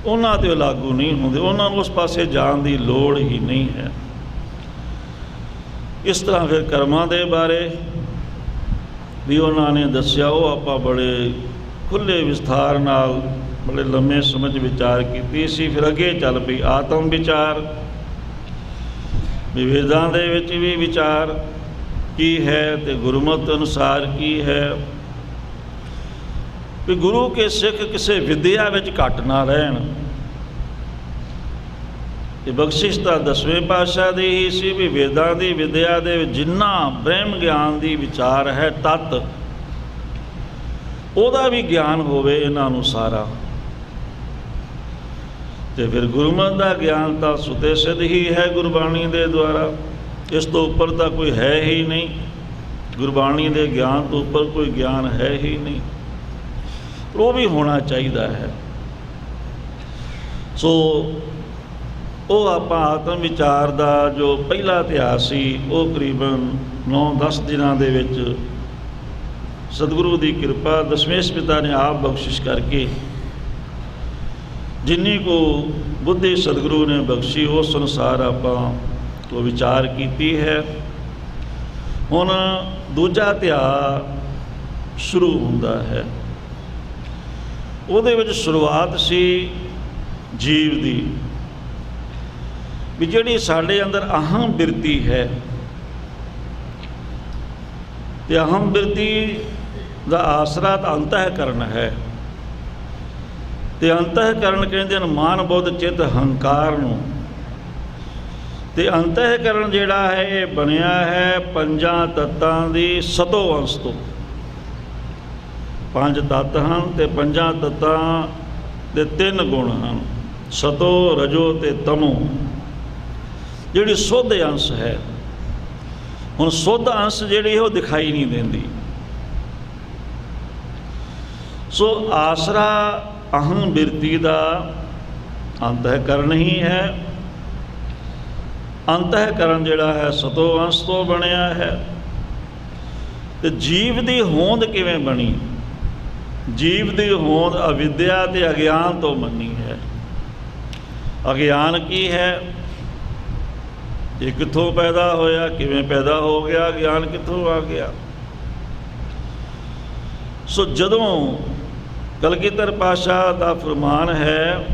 ਉਹਨਾਂ 'ਤੇ ਲਾਗੂ ਨਹੀਂ ਹੁੰਦੇ। ਉਹਨਾਂ ਨੂੰ ਉਸ ਪਾਸੇ ਜਾਣ ਦੀ ਲੋੜ ਹੀ ਨਹੀਂ ਹੈ। ਇਸ ਤਰ੍ਹਾਂ ਫਿਰ ਕਰਮਾਂ ਦੇ ਬਾਰੇ ਵੀ ਉਹਨਾਂ ਨੇ ਦੱਸਿਆ। ਉਹ ਆਪਾਂ ਬੜੇ ਖੁੱਲ੍ਹੇ ਵਿਸਥਾਰ ਨਾਲ ਬੜੇ ਲੰਮੇ ਸਮਝ ਵਿਚਾਰ ਕੀਤੀ ਸੀ। ਫਿਰ ਅੱਗੇ ਚੱਲ ਪਈ ਆਤਮ ਵਿਚਾਰ, ਵੇਦਾਂ ਦੇ ਵਿੱਚ ਵੀ ਵਿਚਾਰ ਕੀ ਹੈ ਤੇ ਗੁਰਮਤਿ ਅਨੁਸਾਰ ਕੀ ਹੈ। ਵੀ ਗੁਰੂ ਕੇ ਸਿੱਖ ਕਿਸੇ ਵਿਦਿਆ ਵਿੱਚ ਘੱਟ ਨਾ ਰਹਿਣ। ਇਹ ਬਖਸ਼ਿਸ਼ ਤਾਂ ਦਸਵੇਂ ਪਾਤਸ਼ਾਹ ਦੀ ਹੀ ਸੀ ਵੀ ਵੇਦਾਂ ਦੀ ਵਿਦਿਆ ਦੇ ਵਿੱਚ ਜਿੰਨਾ ਬ੍ਰਹਮ ਗਿਆਨ ਦੀ ਵਿਚਾਰ ਹੈ ਤੱਤ, ਉਹਦਾ ਵੀ ਗਿਆਨ ਹੋਵੇ ਇਹਨਾਂ ਨੂੰ ਸਾਰਾ। ਤੇ ਫਿਰ ਗੁਰਮਤਿ ਦਾ ਗਿਆਨ ਤਾਂ ਸੁਤੇ ਸਿੱਧ ਹੀ ਹੈ ਗੁਰਬਾਣੀ ਦੇ ਦੁਆਰਾ। ਇਸ ਤੋਂ ਉੱਪਰ ਤਾਂ ਕੋਈ ਹੈ ਹੀ ਨਹੀਂ। ਗੁਰਬਾਣੀ ਦੇ ਗਿਆਨ ਤੋਂ ਉੱਪਰ ਕੋਈ ਗਿਆਨ ਹੈ ਹੀ ਨਹੀਂ। ਉਹ ਵੀ ਹੋਣਾ ਚਾਹੀਦਾ ਹੈ। ਸੋ ਉਹ ਆਪਾਂ ਆਤਮ ਵਿਚਾਰ ਦਾ ਜੋ ਪਹਿਲਾ ਇਤਿਹਾਸ ਸੀ ਉਹ ਕਰੀਬਨ 9-10 ਦਿਨਾਂ ਦੇ ਵਿੱਚ ਸਤਿਗੁਰੂ ਦੀ ਕਿਰਪਾ ਦਸ਼ਮੇਸ਼ ਪਿਤਾ ਨੇ ਆਪ ਬਖਸ਼ਿਸ਼ ਕਰਕੇ ਜਿੰਨੀ ਕੁ ਬੁੱਧੀ ਸਤਿਗੁਰੂ ਨੇ ਬਖਸ਼ੀ ਉਸ ਅਨੁਸਾਰ ਆਪਾਂ ਉਹ ਵਿਚਾਰ ਕੀਤੀ ਹੈ। ਹੁਣ ਦੂਜਾ ਅਧਿਆਇ ਸ਼ੁਰੂ ਹੁੰਦਾ ਹੈ। ਉਹਦੇ ਵਿੱਚ ਸ਼ੁਰੂਆਤ ਸੀ ਜੀਵ ਦੀ, ਵੀ ਜਿਹੜੀ ਸਾਡੇ ਅੰਦਰ ਅਹੰ ਬਿਰਤੀ ਹੈ, ਤੇ ਅਹੰ ਬਿਰਤੀ ਦਾ ਆਸਰਾ ਤਾਂ ਅੰਤःਕਰਨ ਹੈ। ਤੇ ਅੰਤःਕਰਨ ਕਹਿੰਦੇ ਨੇ ਮਨ ਬੁੱਧ ਚਿੱਤ ਹੰਕਾਰ ਨੂੰ। ਤੇ ਅੰਤःਕਰਨ ਜਿਹੜਾ ਹੈ ਇਹ ਬਣਿਆ ਹੈ ਪੰਜਾਂ ਤੱਤਾਂ ਦੀ ਸਤੋ ਅੰਸ਼ ਤੋਂ। ਪੰਜ ਤੱਤ ਹਨ ਤੇ ਪੰਜਾਂ ਤੱਤਾਂ ਦੇ 3 ਗੁਣ ਹਨ, ਸਤੋ ਰਜੋ ਤੇ ਤਮੋ। ਜਿਹੜੀ ਸੁੱਧ ਅੰਸ਼ ਹੈ, ਹੁਣ ਸੁੱਧ ਅੰਸ਼ ਜਿਹੜੀ ਉਹ ਦਿਖਾਈ ਨਹੀਂ ਦਿੰਦੀ। ਸੋ ਆਸਰਾ ਅਹੰ ਬਿਰਤੀ ਦਾ ਅੰਤःਕਰਨ ਹੀ ਹੈ। ਅੰਤःਕਰਨ ਜਿਹੜਾ ਹੈ ਸਤੋ ਅੰਸ਼ ਤੋਂ ਬਣਿਆ ਹੈ। ਤੇ ਜੀਵ ਦੀ ਹੋਂਦ ਕਿਵੇਂ ਬਣੀ? ਜੀਵ ਦੀ ਹੋਂਦ ਅਵਿਦਿਆ ਤੇ ਅਗਿਆਨ ਤੋਂ ਬਣੀ ਹੈ। ਅਗਿਆਨ ਕੀ ਹੈ? ਇਹ ਕਿੱਥੋਂ ਪੈਦਾ ਹੋਇਆ, ਕਿਵੇਂ ਪੈਦਾ ਹੋ ਗਿਆ, ਗਿਆਨ ਕਿੱਥੋਂ ਆ ਗਿਆ? ਸੋ ਜਦੋਂ ਕਲਗੀਧਰ ਪਾਤਸ਼ਾਹ ਦਾ ਫਰਮਾਨ ਹੈ,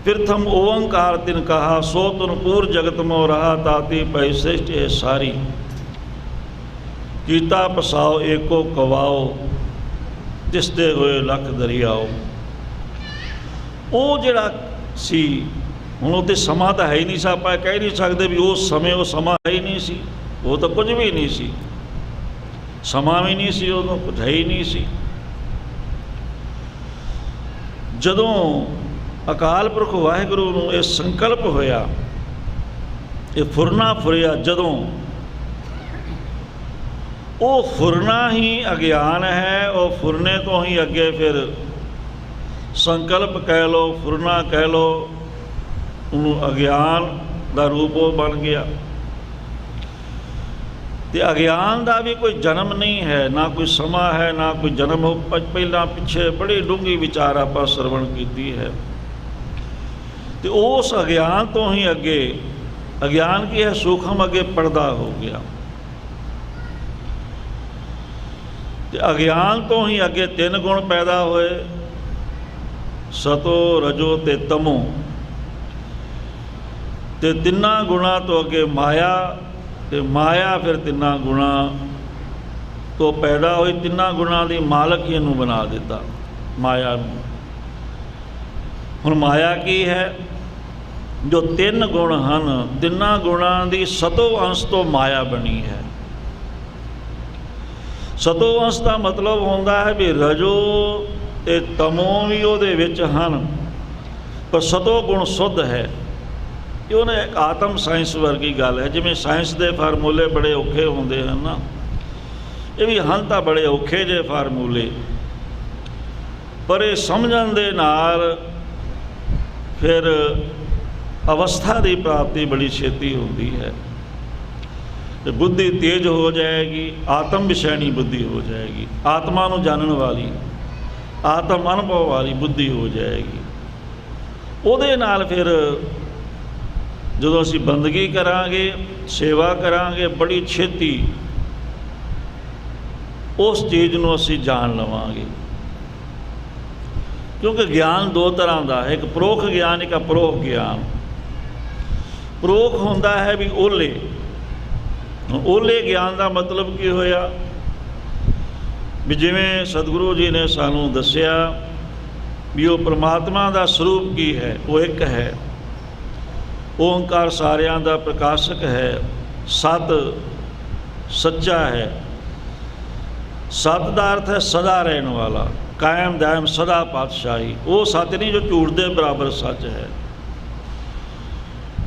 ਪ੍ਰਥਮ ਓੰਕਾਰ ਤਿਨ ਕਹਾ ਸੋ ਤੁਨ ਪੂਰ ਜਗਤ ਮੋ ਰਹਾ ਤਾਤੀ ਪੈ ਸ੍ਰਿਸ਼ਟ ਇਹ ਸਾਰੀ। ਕੀਤਾ ਪਸਾਓ ਏਕੋ ਕਵਾਓ ਦਿਸਦੇ ਹੋਏ ਲੱਖ ਦਰਿਆਓ। ਉਹ ਜਿਹੜਾ ਸੀ, ਹੁਣ ਉਹ 'ਤੇ ਸਮਾਂ ਤਾਂ ਹੈ ਹੀ ਨਹੀਂ ਸੀ। ਆਪਾਂ ਕਹਿ ਨਹੀਂ ਸਕਦੇ ਵੀ ਉਸ ਸਮੇਂ ਉਹ ਸਮਾਂ ਹੈ ਹੀ ਨਹੀਂ ਸੀ। ਉਹ ਤਾਂ ਕੁਝ ਵੀ ਨਹੀਂ ਸੀ। ਸਮਾਂ ਵੀ ਨਹੀਂ ਸੀ, ਉਦੋਂ ਕੁਝ ਹੈ ਹੀ ਨਹੀਂ ਸੀ। ਜਦੋਂ ਅਕਾਲ ਪੁਰਖ ਵਾਹਿਗੁਰੂ ਨੂੰ ਇਹ ਸੰਕਲਪ ਹੋਇਆ, ਇਹ ਫੁਰਨਾ ਫੁਰਿਆ, ਜਦੋਂ ਉਹ ਫੁਰਨਾ ਹੀ ਅਗਿਆਨ ਹੈ, ਉਹ ਫੁਰਨੇ ਤੋਂ ਹੀ ਅੱਗੇ ਫਿਰ ਸੰਕਲਪ ਕਹਿ ਲਓ, ਫੁਰਨਾ ਕਹਿ ਲਓ, ਉਹਨੂੰ ਅਗਿਆਨ ਦਾ ਰੂਪ ਉਹ ਬਣ ਗਿਆ। ਤੇ ਅਗਿਆਨ ਦਾ ਵੀ ਕੋਈ ਜਨਮ ਨਹੀਂ ਹੈ, ਨਾ ਕੋਈ ਸਮਾਂ ਹੈ, ਨਾ ਕੋਈ ਜਨਮ ਹੋ। ਪਹਿਲਾਂ ਪਿੱਛੇ ਬੜੀ ਡੂੰਘੀ ਵਿਚਾਰ ਆਪਾਂ ਸਰਵਣ ਕੀਤੀ ਹੈ। ਤੇ ਉਸ ਅਗਿਆਨ ਤੋਂ ਹੀ ਅੱਗੇ, ਅਗਿਆਨ ਕੀ ਹੈ, ਸੂਖਮ, ਅੱਗੇ ਪਰਦਾ ਹੋ ਗਿਆ। ਤੇ ਅਗਿਆਨ ਤੋਂ ਹੀ ਅੱਗੇ 3 ਗੁਣ ਪੈਦਾ ਹੋਏ, ਸਤੋ, ਰਜੋ ਤੇ ਤਮੋ। ਤੇ 3 ਗੁਣਾਂ ਤੋਂ ਅੱਗੇ ਮਾਇਆ, ਤੇ ਮਾਇਆ ਫਿਰ 3 ਗੁਣਾਂ ਤੋਂ ਪੈਦਾ ਹੋਈ। 3 ਗੁਣਾਂ ਦੀ ਮਾਲਕ ਹੀ ਇਹਨੂੰ ਬਣਾ ਦਿੱਤਾ, ਮਾਇਆ ਨੂੰ। ਹੁਣ ਮਾਇਆ ਕੀ ਹੈ? ਜੋ 3 ਗੁਣ ਹਨ, 3 ਗੁਣਾਂ ਦੀ ਸਤੋ ਅੰਸ਼ ਤੋਂ ਮਾਇਆ ਬਣੀ ਹੈ। ਸਤੋ ਅੰਸ਼ ਦਾ ਮਤਲਬ ਹੁੰਦਾ ਹੈ ਵੀ ਰਜੋ ਤੇ ਤਮੋ ਵੀ ਉਹਦੇ ਵਿੱਚ ਹਨ, ਪਰ ਸਤੋ ਗੁਣ ਸੁੱਧ ਹੈ। ਇਹ ਉਹਨੇ ਇੱਕ ਆਤਮ ਸਾਇੰਸ ਵਰਗੀ ਗੱਲ ਹੈ। ਜਿਵੇਂ ਸਾਇੰਸ ਦੇ ਫਾਰਮੂਲੇ ਬੜੇ ਔਖੇ ਹੁੰਦੇ ਹਨ ਨਾ, ਇਹ ਵੀ ਹਨ ਤਾਂ ਬੜੇ ਔਖੇ ਜਿਹੇ ਫਾਰਮੂਲੇ, ਪਰ ਇਹ ਸਮਝਣ ਦੇ ਨਾਲ ਫਿਰ ਅਵਸਥਾ ਦੀ ਪ੍ਰਾਪਤੀ ਬੜੀ ਛੇਤੀ ਹੁੰਦੀ ਹੈ। ਤੇ ਬੁੱਧੀ ਤੇਜ਼ ਹੋ ਜਾਏਗੀ, ਆਤਮ ਵਿਸ਼ੈਣੀ ਬੁੱਧੀ ਹੋ ਜਾਏਗੀ, ਆਤਮਾ ਨੂੰ ਜਾਣਨ ਵਾਲੀ, ਆਤਮ ਅਨੁਭਵ ਵਾਲੀ ਬੁੱਧੀ ਹੋ ਜਾਏਗੀ। ਉਹਦੇ ਨਾਲ ਫਿਰ ਜਦੋਂ ਅਸੀਂ ਬੰਦਗੀ ਕਰਾਂਗੇ, ਸੇਵਾ ਕਰਾਂਗੇ, ਬੜੀ ਛੇਤੀ ਉਸ ਚੀਜ਼ ਨੂੰ ਅਸੀਂ ਜਾਣ ਲਵਾਂਗੇ। ਕਿਉਂਕਿ ਗਿਆਨ 2 ਤਰ੍ਹਾਂ ਦਾ ਹੈ, ਇੱਕ ਪਰੋਖ ਗਿਆਨ, ਇੱਕ ਅਪਰੋਖ ਗਿਆਨ। ਪਰੋਖ ਹੁੰਦਾ ਹੈ ਵੀ ਓਲੇ। ਓਲੇ ਗਿਆਨ ਦਾ ਮਤਲਬ ਕੀ ਹੋਇਆ? ਵੀ ਜਿਵੇਂ ਸਤਿਗੁਰੂ ਜੀ ਨੇ ਸਾਨੂੰ ਦੱਸਿਆ ਵੀ ਉਹ ਪਰਮਾਤਮਾ ਦਾ ਸਰੂਪ ਕੀ ਹੈ, ਉਹ ਇੱਕ ਹੈ। ਓਂਕਾਰ ਸਾਰਿਆਂ ਦਾ ਪ੍ਰਕਾਸ਼ਕ ਹੈ, ਸਤ ਸੱਚਾ ਹੈ। ਸਤ ਦਾ ਅਰਥ ਹੈ ਸਦਾ ਰਹਿਣ ਵਾਲਾ, ਕਾਇਮ ਦਾਇਮ ਸਦਾ ਪਾਤਸ਼ਾਹੀ। ਉਹ ਸੱਚ ਨਹੀਂ ਜੋ ਝੂਠ ਦੇ ਬਰਾਬਰ ਸੱਚ ਹੈ।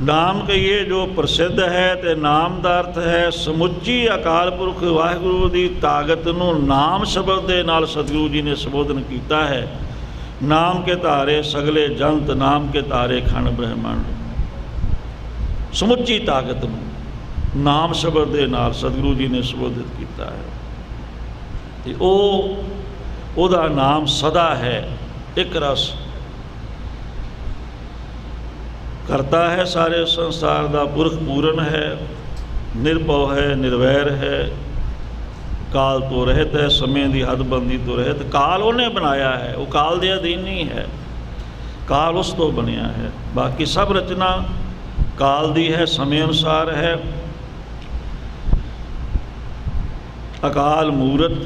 ਨਾਮ ਕਹੀਏ ਜੋ ਪ੍ਰਸਿੱਧ ਹੈ, ਤੇ ਨਾਮ ਦਾ ਅਰਥ ਹੈ ਸਮੁੱਚੀ ਅਕਾਲ ਪੁਰਖ ਵਾਹਿਗੁਰੂ ਦੀ ਤਾਕਤ ਨੂੰ ਨਾਮ ਸ਼ਬਦ ਦੇ ਨਾਲ ਸਤਿਗੁਰੂ ਜੀ ਨੇ ਸੰਬੋਧਨ ਕੀਤਾ ਹੈ। ਨਾਮ ਕੇ ਧਾਰੇ ਸਗਲੇ ਜੰਤ, ਨਾਮ ਕੇ ਧਾਰੇ ਖੰਡ ਬ੍ਰਹਿਮੰਡ। ਸਮੁੱਚੀ ਤਾਕਤ ਨੂੰ ਨਾਮ ਸ਼ਬਦ ਦੇ ਨਾਲ ਸਤਿਗੁਰੂ ਜੀ ਨੇ ਸੰਬੋਧਿਤ ਕੀਤਾ ਹੈ। ਤੇ ਉਹਦਾ ਨਾਮ ਸਦਾ ਹੈ, ਇੱਕ ਰਸ ਕਰਤਾ ਹੈ ਸਾਰੇ ਸੰਸਾਰ ਦਾ, ਪੁਰਖ ਪੂਰਨ ਹੈ, ਨਿਰਭਉ ਹੈ, ਨਿਰਵੈਰ ਹੈ, ਕਾਲ ਤੋਂ ਰਹਿਤ ਹੈ, ਸਮੇਂ ਦੀ ਹੱਦਬੰਦੀ ਤੋਂ ਰਹਿਤ। ਕਾਲ ਉਹਨੇ ਬਣਾਇਆ ਹੈ, ਉਹ ਕਾਲ ਦੇ ਅਧੀਨ ਨਹੀਂ ਹੈ, ਕਾਲ ਉਸ ਤੋਂ ਬਣਿਆ ਹੈ। ਬਾਕੀ ਸਭ ਰਚਨਾ ਕਾਲ ਦੀ ਹੈ, ਸਮੇਂ ਅਨੁਸਾਰ ਹੈ। ਅਕਾਲ ਮੂਰਤ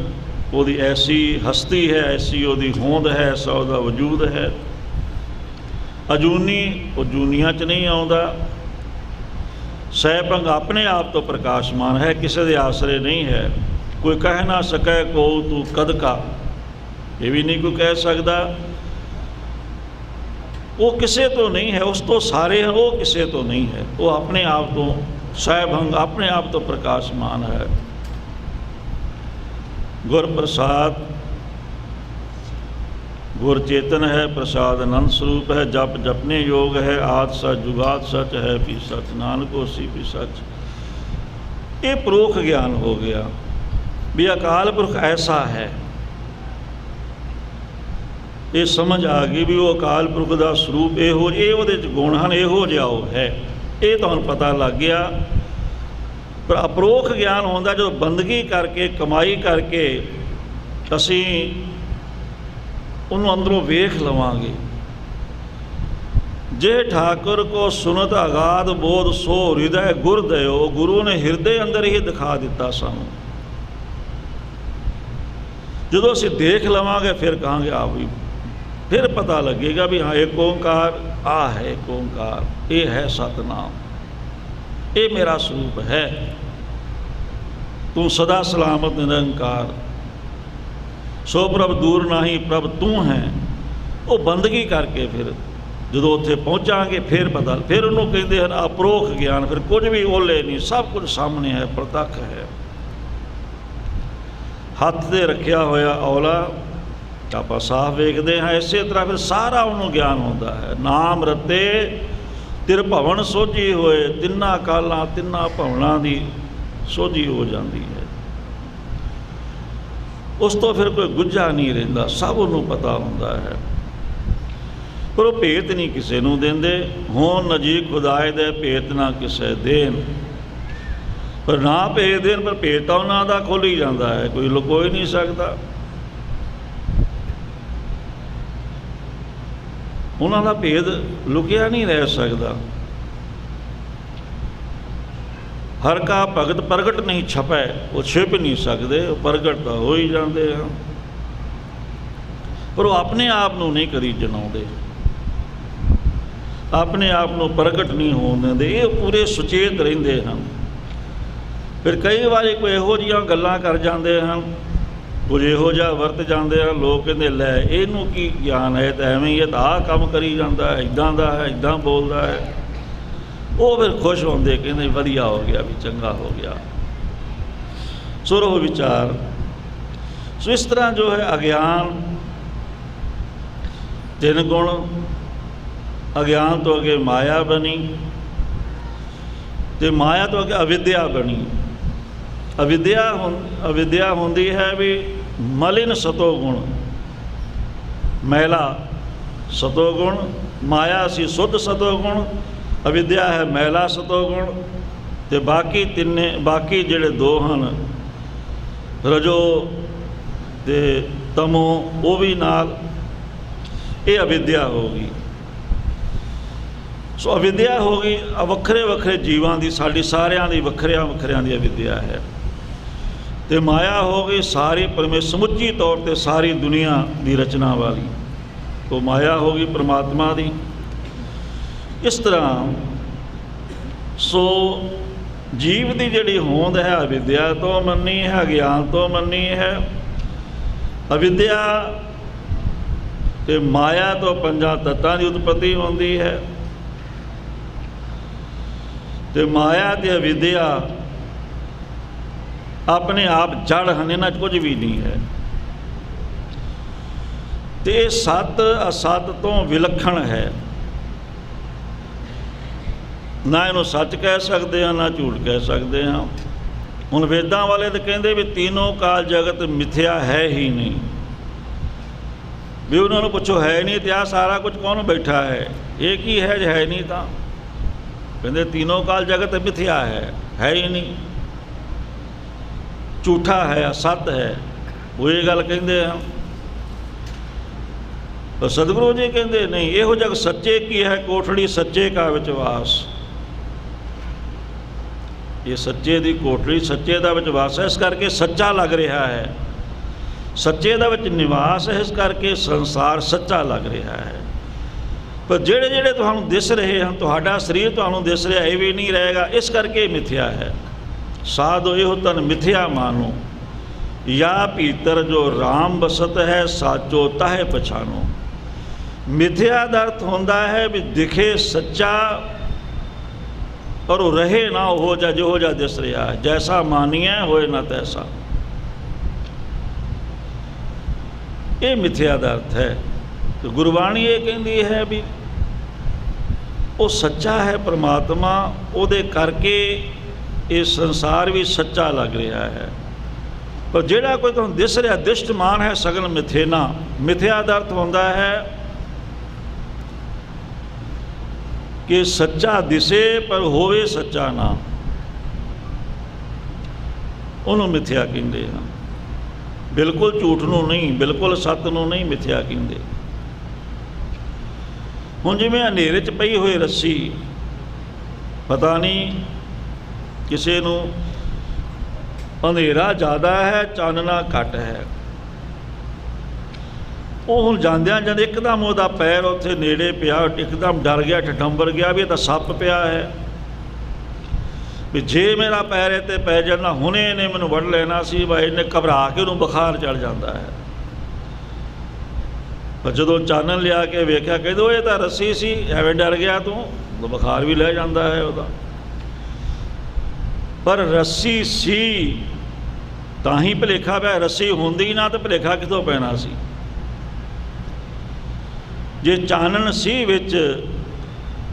ਉਹਦੀ ਐਸੀ ਹਸਤੀ ਹੈ, ਐਸੀ ਉਹਦੀ ਹੋਂਦ ਹੈ, ਐਸਾ ਉਹਦਾ ਵਜੂਦ ਹੈ। ਅਜੂਨੀ, ਉਹ ਜੂਨੀਆਂ 'ਚ ਨਹੀਂ ਆਉਂਦਾ। ਸਹਿਭੰਗ ਆਪਣੇ ਆਪ ਤੋਂ ਪ੍ਰਕਾਸ਼ਮਾਨ ਹੈ, ਕਿਸੇ ਦੇ ਆਸਰੇ ਨਹੀਂ ਹੈ। ਕੋਈ ਕਹਿ ਨਾ ਸਕੈ ਕੋ ਤੂੰ ਕਦ ਕਾ, ਇਹ ਵੀ ਨਹੀਂ ਕੋਈ ਕਹਿ ਸਕਦਾ। ਉਹ ਕਿਸੇ ਤੋਂ ਨਹੀਂ ਹੈ, ਉਸ ਤੋਂ ਸਾਰੇ ਹਨ, ਉਹ ਕਿਸੇ ਤੋਂ ਨਹੀਂ ਹੈ। ਉਹ ਆਪਣੇ ਆਪ ਤੋਂ ਸਹਿਭੰਗ, ਆਪਣੇ ਆਪ ਤੋਂ ਪ੍ਰਕਾਸ਼ਮਾਨ ਹੈ। ਗੁਰ ਪ੍ਰਸਾਦ, ਗੁਰ ਚੇਤਨ ਹੈ, ਪ੍ਰਸਾਦ ਆਨੰਦ ਸਰੂਪ ਹੈ। ਜਪ ਜਪਨੇ ਯੋਗ ਹੈ, ਆਦਿ ਸਚ ਜੁਗਾਦ ਸਚ ਹੈ, ਵੀ ਸਚ ਨਾਨਕ ਹੋਸੀ ਵੀ ਸਚ। ਇਹ ਪਰੋਖ ਗਿਆਨ ਹੋ ਗਿਆ ਵੀ ਅਕਾਲ ਪੁਰਖ ਐਸਾ ਹੈ। ਇਹ ਸਮਝ ਆ ਗਈ ਵੀ ਉਹ ਅਕਾਲ ਪੁਰਖ ਦਾ ਸਰੂਪ ਇਹੋ, ਇਹ ਉਹਦੇ 'ਚ ਗੁਣ ਹਨ, ਇਹੋ ਜਿਹਾ ਉਹ ਹੈ। ਇਹ ਤੁਹਾਨੂੰ ਪਤਾ ਲੱਗ ਗਿਆ। ਪਰ ਅਪਰੋਖ ਗਿਆਨ ਹੁੰਦਾ ਜਦੋਂ ਬੰਦਗੀ ਕਰਕੇ, ਕਮਾਈ ਕਰਕੇ ਅਸੀਂ ਉਹਨੂੰ ਅੰਦਰੋਂ ਵੇਖ ਲਵਾਂਗੇ। ਜੇ ਠਾਕੁਰ ਕੋ ਸੁਨਤ ਅਗਾਧ ਬੋਧ ਸੋ ਹਿਰਦੈ ਗੁਰ ਦਿਓ, ਗੁਰੂ ਨੇ ਹਿਰਦੇ ਅੰਦਰ ਹੀ ਦਿਖਾ ਦਿੱਤਾ ਸਾਨੂੰ। ਜਦੋਂ ਅਸੀਂ ਦੇਖ ਲਵਾਂਗੇ ਫਿਰ ਕਹਾਂਗੇ ਆ ਵੀ, ਫਿਰ ਪਤਾ ਲੱਗੇਗਾ ਵੀ ਹਾਂ ਏਕ ਓਂਕਾਰ, ਆ ਹੈ ਏਕ ਓਂਕਾਰ, ਇਹ ਹੈ ਸਤਨਾਮ, ਇਹ ਮੇਰਾ ਸਰੂਪ ਹੈ। तू सदा सलामत निरंकार, सो प्रभ दूर नाही प्रभ तू है। वो बंदगी करके फिर ਜਦੋਂ ਉੱਥੇ ਪਹੁੰਚਾਂਗੇ ਫਿਰ ਪਤਾ, ਫਿਰ ਉਹਨੂੰ ਕਹਿੰਦੇ ਹਨ ਅਪਰੋਖ ਗਿਆਨ। ਫਿਰ ਕੁਝ ਵੀ ਓਲੇ ਨਹੀਂ, ਸਭ ਕੁਝ ਸਾਹਮਣੇ ਹੈ, ਪ੍ਰਤੱਖ ਹੈ। ਹੱਥ 'ਤੇ ਰੱਖਿਆ ਹੋਇਆ ਔਲਾ ਆਪਾਂ ਸਾਫ਼ ਵੇਖਦੇ ਹਾਂ। ਇਸੇ ਤਰ੍ਹਾਂ ਫਿਰ ਸਾਰਾ ਉਹਨੂੰ ਗਿਆਨ ਹੁੰਦਾ ਹੈ। ਨਾਮ ਰਤੇ ਤਿਰ ਭਵਨ ਸੋਝੀ ਹੋਏ, ਤਿੰਨਾਂ ਕਾਲਾਂ ਤਿੰਨਾਂ ਭਵਨਾਂ ਦੀ ਸੋਝੀ ਹੋ ਜਾਂਦੀ ਹੈ। ਉਸ ਤੋਂ ਫਿਰ ਕੋਈ ਗੁੱਝਾ ਨਹੀਂ ਰਹਿੰਦਾ, ਸਭ ਉਹਨੂੰ ਪਤਾ ਹੁੰਦਾ ਹੈ। ਪਰ ਉਹ ਭੇਤ ਨਹੀਂ ਕਿਸੇ ਨੂੰ ਦਿੰਦੇ। ਹੋਣ ਨਜ਼ੀਕ ਖੁਦਾਏ ਦੇ ਭੇਤ ਨਾ ਕਿਸੇ ਦੇਣ, ਪਰ ਨਾ ਭੇਤ ਦੇਣ ਪਰ ਭੇਤ ਤਾਂ ਉਹਨਾਂ ਦਾ ਖੁੱਲ੍ਹ ਹੀ ਜਾਂਦਾ ਹੈ, ਕੋਈ ਲੁਕੋ ਹੀ ਨਹੀਂ ਸਕਦਾ। ਉਹਨਾਂ ਦਾ ਭੇਦ ਲੁਕਿਆ ਨਹੀਂ ਰਹਿ ਸਕਦਾ। ਹਰ ਕਾ ਭਗਤ ਪ੍ਰਗਟ ਨਹੀਂ ਛਪੈ, ਉਹ ਛਿਪ ਨਹੀਂ ਸਕਦੇ, ਉਹ ਪ੍ਰਗਟ ਤਾਂ ਹੋ ਹੀ ਜਾਂਦੇ ਆ। ਪਰ ਉਹ ਆਪਣੇ ਆਪ ਨੂੰ ਨਹੀਂ ਕਦੀ ਜਨਾਉਂਦੇ, ਆਪਣੇ ਆਪ ਨੂੰ ਪ੍ਰਗਟ ਨਹੀਂ ਹੋਣ ਦਿੰਦੇ। ਇਹ ਪੂਰੇ ਸੁਚੇਤ ਰਹਿੰਦੇ ਹਨ। ਫਿਰ ਕਈ ਵਾਰੀ ਕੋਈ ਇਹੋ ਜਿਹੀਆਂ ਗੱਲਾਂ ਕਰ ਜਾਂਦੇ ਹਨ, ਕੁਝ ਇਹੋ ਜਿਹਾ ਵਰਤ ਜਾਂਦੇ ਹਨ, ਲੋਕ ਕਹਿੰਦੇ ਲੈ ਇਹਨੂੰ ਕੀ ਗਿਆਨ ਹੈ, ਤਾਂ ਐਵੇਂ ਹੀ ਇਹ ਤਾਂ ਆਹ ਕੰਮ ਕਰੀ ਜਾਂਦਾ ਹੈ, ਇੱਦਾਂ ਦਾ ਹੈ, ਇੱਦਾਂ ਬੋਲਦਾ ਹੈ। ਉਹ ਫਿਰ ਖੁਸ਼ ਹੁੰਦੇ, ਕਹਿੰਦੇ ਵਧੀਆ ਹੋ ਗਿਆ, ਵੀ ਚੰਗਾ ਹੋ ਗਿਆ। ਸੁਰਹੁ ਵਿਚਾਰ। ਸੋ ਇਸ ਤਰ੍ਹਾਂ ਜੋ ਹੈ ਅਗਿਆਨ, ਤਿੰਨ ਗੁਣ। ਅਗਿਆਨ ਤੋਂ ਅੱਗੇ ਮਾਇਆ ਬਣੀ, ਅਤੇ ਮਾਇਆ ਤੋਂ ਅੱਗੇ ਅਵਿਦਿਆ ਬਣੀ। ਅਵਿਦਿਆ ਹੁੰਦੀ ਹੈ ਵੀ ਮਲਿਨ ਸਤੋ ਗੁਣ, ਮੈਲਾ ਸਤੋ ਗੁਣ। ਮਾਇਆ ਸੀ ਸ਼ੁੱਧ ਸਤੋ ਗੁਣ, ਅਵਿਦਿਆ ਹੈ ਮੈਲਾ ਸਤੋ ਗੁਣ। ਅਤੇ ਬਾਕੀ ਜਿਹੜੇ ਦੋ ਹਨ, ਰਜੋ ਅਤੇ ਤਮੋ, ਉਹ ਵੀ ਨਾਲ, ਇਹ ਅਵਿਦਿਆ ਹੋ ਗਈ। ਸੋ ਅਵਿਦਿਆ ਹੋ ਗਈ ਵੱਖਰੇ ਵੱਖਰੇ ਜੀਵਾਂ ਦੀ, ਸਾਡੀ ਸਾਰਿਆਂ ਦੀ ਵੱਖਰਿਆਂ ਦੀ ਅਵਿਦਿਆ ਹੈ। ਅਤੇ ਮਾਇਆ ਹੋ ਗਈ ਸਾਰੀ ਸਮੁੱਚੀ ਤੌਰ 'ਤੇ ਸਾਰੀ ਦੁਨੀਆ ਦੀ ਰਚਨਾ ਵਾਲੀ, ਉਹ ਮਾਇਆ ਹੋ ਗਈ ਪਰਮਾਤਮਾ ਦੀ। ਇਸ ਤਰ੍ਹਾਂ ਸੋ ਜੀਵ ਦੀ ਜਿਹੜੀ ਹੋਂਦ ਹੈ ਅਵਿਦਿਆ ਤੋਂ ਮੰਨੀ ਹੈ, ਅਗਿਆਨ ਤੋਂ ਮੰਨੀ ਹੈ। ਅਵਿਦਿਆ ਅਤੇ ਮਾਇਆ ਤੋਂ ਪੰਜਾਂ ਤੱਤਾਂ ਦੀ ਉਤਪਤੀ ਹੁੰਦੀ ਹੈ। ਅਤੇ ਮਾਇਆ ਅਤੇ ਅਵਿਦਿਆ ਆਪਣੇ ਆਪ ਜੜ ਹਨ, ਇਹਨਾਂ 'ਚ ਕੁਝ ਵੀ ਨਹੀਂ ਹੈ। ਅਤੇ ਇਹ ਸੱਤ ਅਸੱਤ ਤੋਂ ਵਿਲੱਖਣ ਹੈ। ਨਾ ਇਹਨੂੰ ਸੱਚ ਕਹਿ ਸਕਦੇ ਹਾਂ, ਨਾ ਝੂਠ ਕਹਿ ਸਕਦੇ ਹਾਂ। ਹੁਣ ਵੇਦਾਂ ਵਾਲੇ ਤਾਂ ਕਹਿੰਦੇ ਵੀ ਤੀਨੋਂ ਕਾਲ ਜਗਤ ਮਿਥਿਆ ਹੈ ਹੀ ਨਹੀਂ। ਵੀ ਉਹਨਾਂ ਨੂੰ ਪੁੱਛੋ ਹੈ ਨਹੀਂ ਤੇ ਆਹ ਸਾਰਾ ਕੁਝ ਕੌਣ ਬੈਠਾ ਹੈ, ਇਹ ਕੀ ਹੈ ਜੇ ਹੈ ਨਹੀਂ ਤਾਂ? ਕਹਿੰਦੇ ਤੀਨੋਂ ਕਾਲ ਜਗਤ ਮਿਥਿਆ ਹੈ ਹੀ ਨਹੀਂ, ਝੂਠਾ ਹੈ, ਅਸੱਤ ਹੈ। ਉਹ ਇਹ ਗੱਲ ਕਹਿੰਦੇ ਆ। ਪਰ ਸਤਿਗੁਰੂ ਜੀ ਕਹਿੰਦੇ ਨਹੀਂ, ਇਹੋ ਜਗ ਸੱਚੇ ਕੀ ਹੈ, ਕੋਠੜੀ ਸੱਚੇ ਕਾ ਵਿੱਚ ਵਾਸ। ਇਹ ਸੱਚੇ ਦੀ ਕੋਠੜੀ, ਸੱਚੇ ਦਾ ਵਿੱਚ ਵਾਸ ਹੈ, ਇਸ ਕਰਕੇ ਸੱਚਾ ਲੱਗ ਰਿਹਾ ਹੈ। ਸੱਚੇ ਦਾ ਵਿੱਚ ਨਿਵਾਸ ਹੈ, ਇਸ ਕਰਕੇ ਸੰਸਾਰ ਸੱਚਾ ਲੱਗ ਰਿਹਾ ਹੈ। ਪਰ ਜਿਹੜੇ ਤੁਹਾਨੂੰ ਦਿਸ ਰਹੇ ਹਨ, ਤੁਹਾਡਾ ਸਰੀਰ ਤੁਹਾਨੂੰ ਦਿਸ ਰਿਹਾ, ਇਹ ਵੀ ਨਹੀਂ ਰਹੇਗਾ, ਇਸ ਕਰਕੇ ਮਿਥਿਆ ਹੈ। ਸਾਧੋ ਇਹੋ ਤਨ ਮਿਥਿਆ ਮਾਨੋ, ਜਾਂ ਭੀਤਰ ਜੋ ਰਾਮ ਬਸਤ ਹੈ, ਸਾਚੋ ਤਾਹੇ ਪਛਾਨੋ। ਮਿਥਿਆ ਦਾ ਅਰਥ ਹੁੰਦਾ ਹੈ ਵੀ ਦਿਖੇ ਸੱਚਾ, ਪਰ ਉਹ ਰਹੇ ਨਾ ਉਹ ਜਿਹਾ ਜਿਹੋ ਜਿਹਾ ਦਿਸ ਰਿਹਾ ਹੈ। ਜੈਸਾ ਮਾਨੀਐ ਹੋਏ ਨਾ ਤੈਸਾ, ਇਹ ਮਿਥਿਆ ਦਾ ਅਰਥ ਹੈ। ਤੇ ਗੁਰਬਾਣੀ ਇਹ ਕਹਿੰਦੀ ਹੈ ਵੀ ਉਹ ਸੱਚਾ ਹੈ ਪਰਮਾਤਮਾ, ਉਹਦੇ ਕਰਕੇ ਇਹ ਸੰਸਾਰ ਵੀ ਸੱਚਾ ਲੱਗ ਰਿਹਾ ਹੈ। ਪਰ ਜਿਹੜਾ ਕੋਈ ਤੁਹਾਨੂੰ ਦਿਸ ਰਿਹਾ, ਦਿਸ਼ਟਮਾਨ ਹੈ ਸਗਲ ਮਿਥੇਨਾ। ਮਿਥਿਆ ਦਾ ਅਰਥ ਹੁੰਦਾ ਹੈ ਕਿ ਸੱਚਾ ਦਿਸੇ ਪਰ ਹੋਵੇ ਸੱਚਾ ਨਾ, ਉਹਨੂੰ ਮਿਥਿਆ ਕਹਿੰਦੇ ਹਨ। ਬਿਲਕੁਲ ਝੂਠ ਨੂੰ ਨਹੀਂ, ਬਿਲਕੁਲ ਸੱਤ ਨੂੰ ਨਹੀਂ ਮਿਥਿਆ ਕਹਿੰਦੇ। ਹੁਣ ਜਿਵੇਂ ਹਨੇਰੇ 'ਚ ਪਈ ਹੋਈ ਰੱਸੀ, ਪਤਾ ਨਹੀਂ ਕਿਸੇ ਨੂੰ ਹਨੇਰਾ ਜ਼ਿਆਦਾ ਹੈ, ਚਾਨਣਾ ਘੱਟ ਹੈ। ਉਹ ਹੁਣ ਜਾਂਦਿਆਂ ਜਾਂਦੇ ਇੱਕਦਮ ਉਹਦਾ ਪੈਰ ਉੱਥੇ ਨੇੜੇ ਪਿਆ, ਇੱਕਦਮ ਡਰ ਗਿਆ, ਠਠੰਬਰ ਗਿਆ ਵੀ ਇਹ ਤਾਂ ਸੱਪ ਪਿਆ ਹੈ। ਵੀ ਜੇ ਮੇਰਾ ਪੈਰ ਇਹ 'ਤੇ ਪੈ ਜਾਂਦਾ ਹੁਣੇ ਇਹਨੇ ਮੈਨੂੰ ਵੱਢ ਲੈਣਾ ਸੀ, ਬਈ ਇਹਨੇ ਘਬਰਾ ਕੇ ਉਹਨੂੰ ਬੁਖਾਰ ਚੜ੍ਹ ਜਾਂਦਾ ਹੈ। ਪਰ ਜਦੋਂ ਚਾਨਣ ਲਿਆ ਕੇ ਵੇਖਿਆ, ਕਹਿੰਦੇ ਉਹ ਇਹ ਤਾਂ ਰੱਸੀ ਸੀ, ਐਵੇਂ ਡਰ ਗਿਆ ਤੂੰ, ਤਾਂ ਬੁਖਾਰ ਵੀ ਲੈ ਜਾਂਦਾ ਹੈ ਉਹਦਾ। ਪਰ ਰੱਸੀ ਸੀ ਤਾਂ ਹੀ ਭੁਲੇਖਾ ਪਿਆ, ਰੱਸੀ ਹੁੰਦੀ ਨਾ ਤਾਂ ਭੁਲੇਖਾ ਕਿੱਥੋਂ ਪੈਣਾ ਸੀ। ਜੇ ਚਾਨਣ ਸੀ ਵਿੱਚ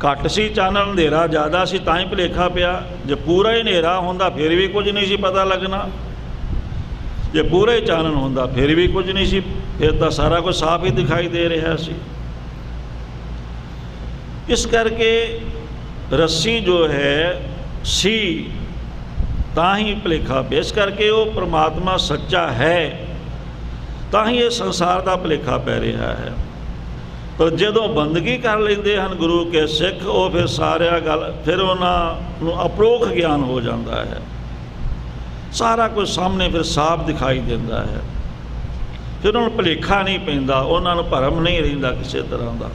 ਘੱਟ ਸੀ, ਚਾਨਣ ਹਨੇਰਾ ਜ਼ਿਆਦਾ ਸੀ ਤਾਂ ਹੀ ਭੁਲੇਖਾ ਪਿਆ। ਜੇ ਪੂਰਾ ਹੀ ਹਨੇਰਾ ਹੁੰਦਾ ਫਿਰ ਵੀ ਕੁਝ ਨਹੀਂ ਸੀ ਪਤਾ ਲੱਗਣਾ, ਜੇ ਪੂਰਾ ਹੀ ਚਾਨਣ ਹੁੰਦਾ ਫਿਰ ਵੀ ਕੁਝ ਨਹੀਂ ਸੀ, ਫਿਰ ਤਾਂ ਸਾਰਾ ਕੁਝ ਸਾਫ਼ ਹੀ ਦਿਖਾਈ ਦੇ ਰਿਹਾ ਸੀ। ਇਸ ਕਰਕੇ ਰੱਸੀ ਜੋ ਹੈ ਸੀ ਤਾਂ ਹੀ ਭੁਲੇਖਾ ਪਿਆ। ਇਸ ਕਰਕੇ ਉਹ ਪ੍ਰਮਾਤਮਾ ਸੱਚਾ ਹੈ ਤਾਂ ਹੀ ਇਹ ਸੰਸਾਰ ਦਾ ਭੁਲੇਖਾ ਪੈ ਰਿਹਾ ਹੈ। ਪਰ ਜਦੋਂ ਬੰਦਗੀ ਕਰ ਲੈਂਦੇ ਹਨ ਗੁਰੂ ਕੇ ਸਿੱਖ, ਉਹ ਫਿਰ ਸਾਰਿਆ ਗੱਲ, ਫਿਰ ਉਹਨਾਂ ਨੂੰ ਅਪਰੋਖ ਗਿਆਨ ਹੋ ਜਾਂਦਾ ਹੈ, ਸਾਰਾ ਕੁਝ ਸਾਹਮਣੇ ਫਿਰ ਸਾਫ਼ ਦਿਖਾਈ ਦਿੰਦਾ ਹੈ। ਫਿਰ ਉਹਨਾਂ ਨੂੰ ਭੁਲੇਖਾ ਨਹੀਂ ਪੈਂਦਾ, ਉਹਨਾਂ ਨੂੰ ਭਰਮ ਨਹੀਂ ਰਹਿੰਦਾ ਕਿਸੇ ਤਰ੍ਹਾਂ ਦਾ।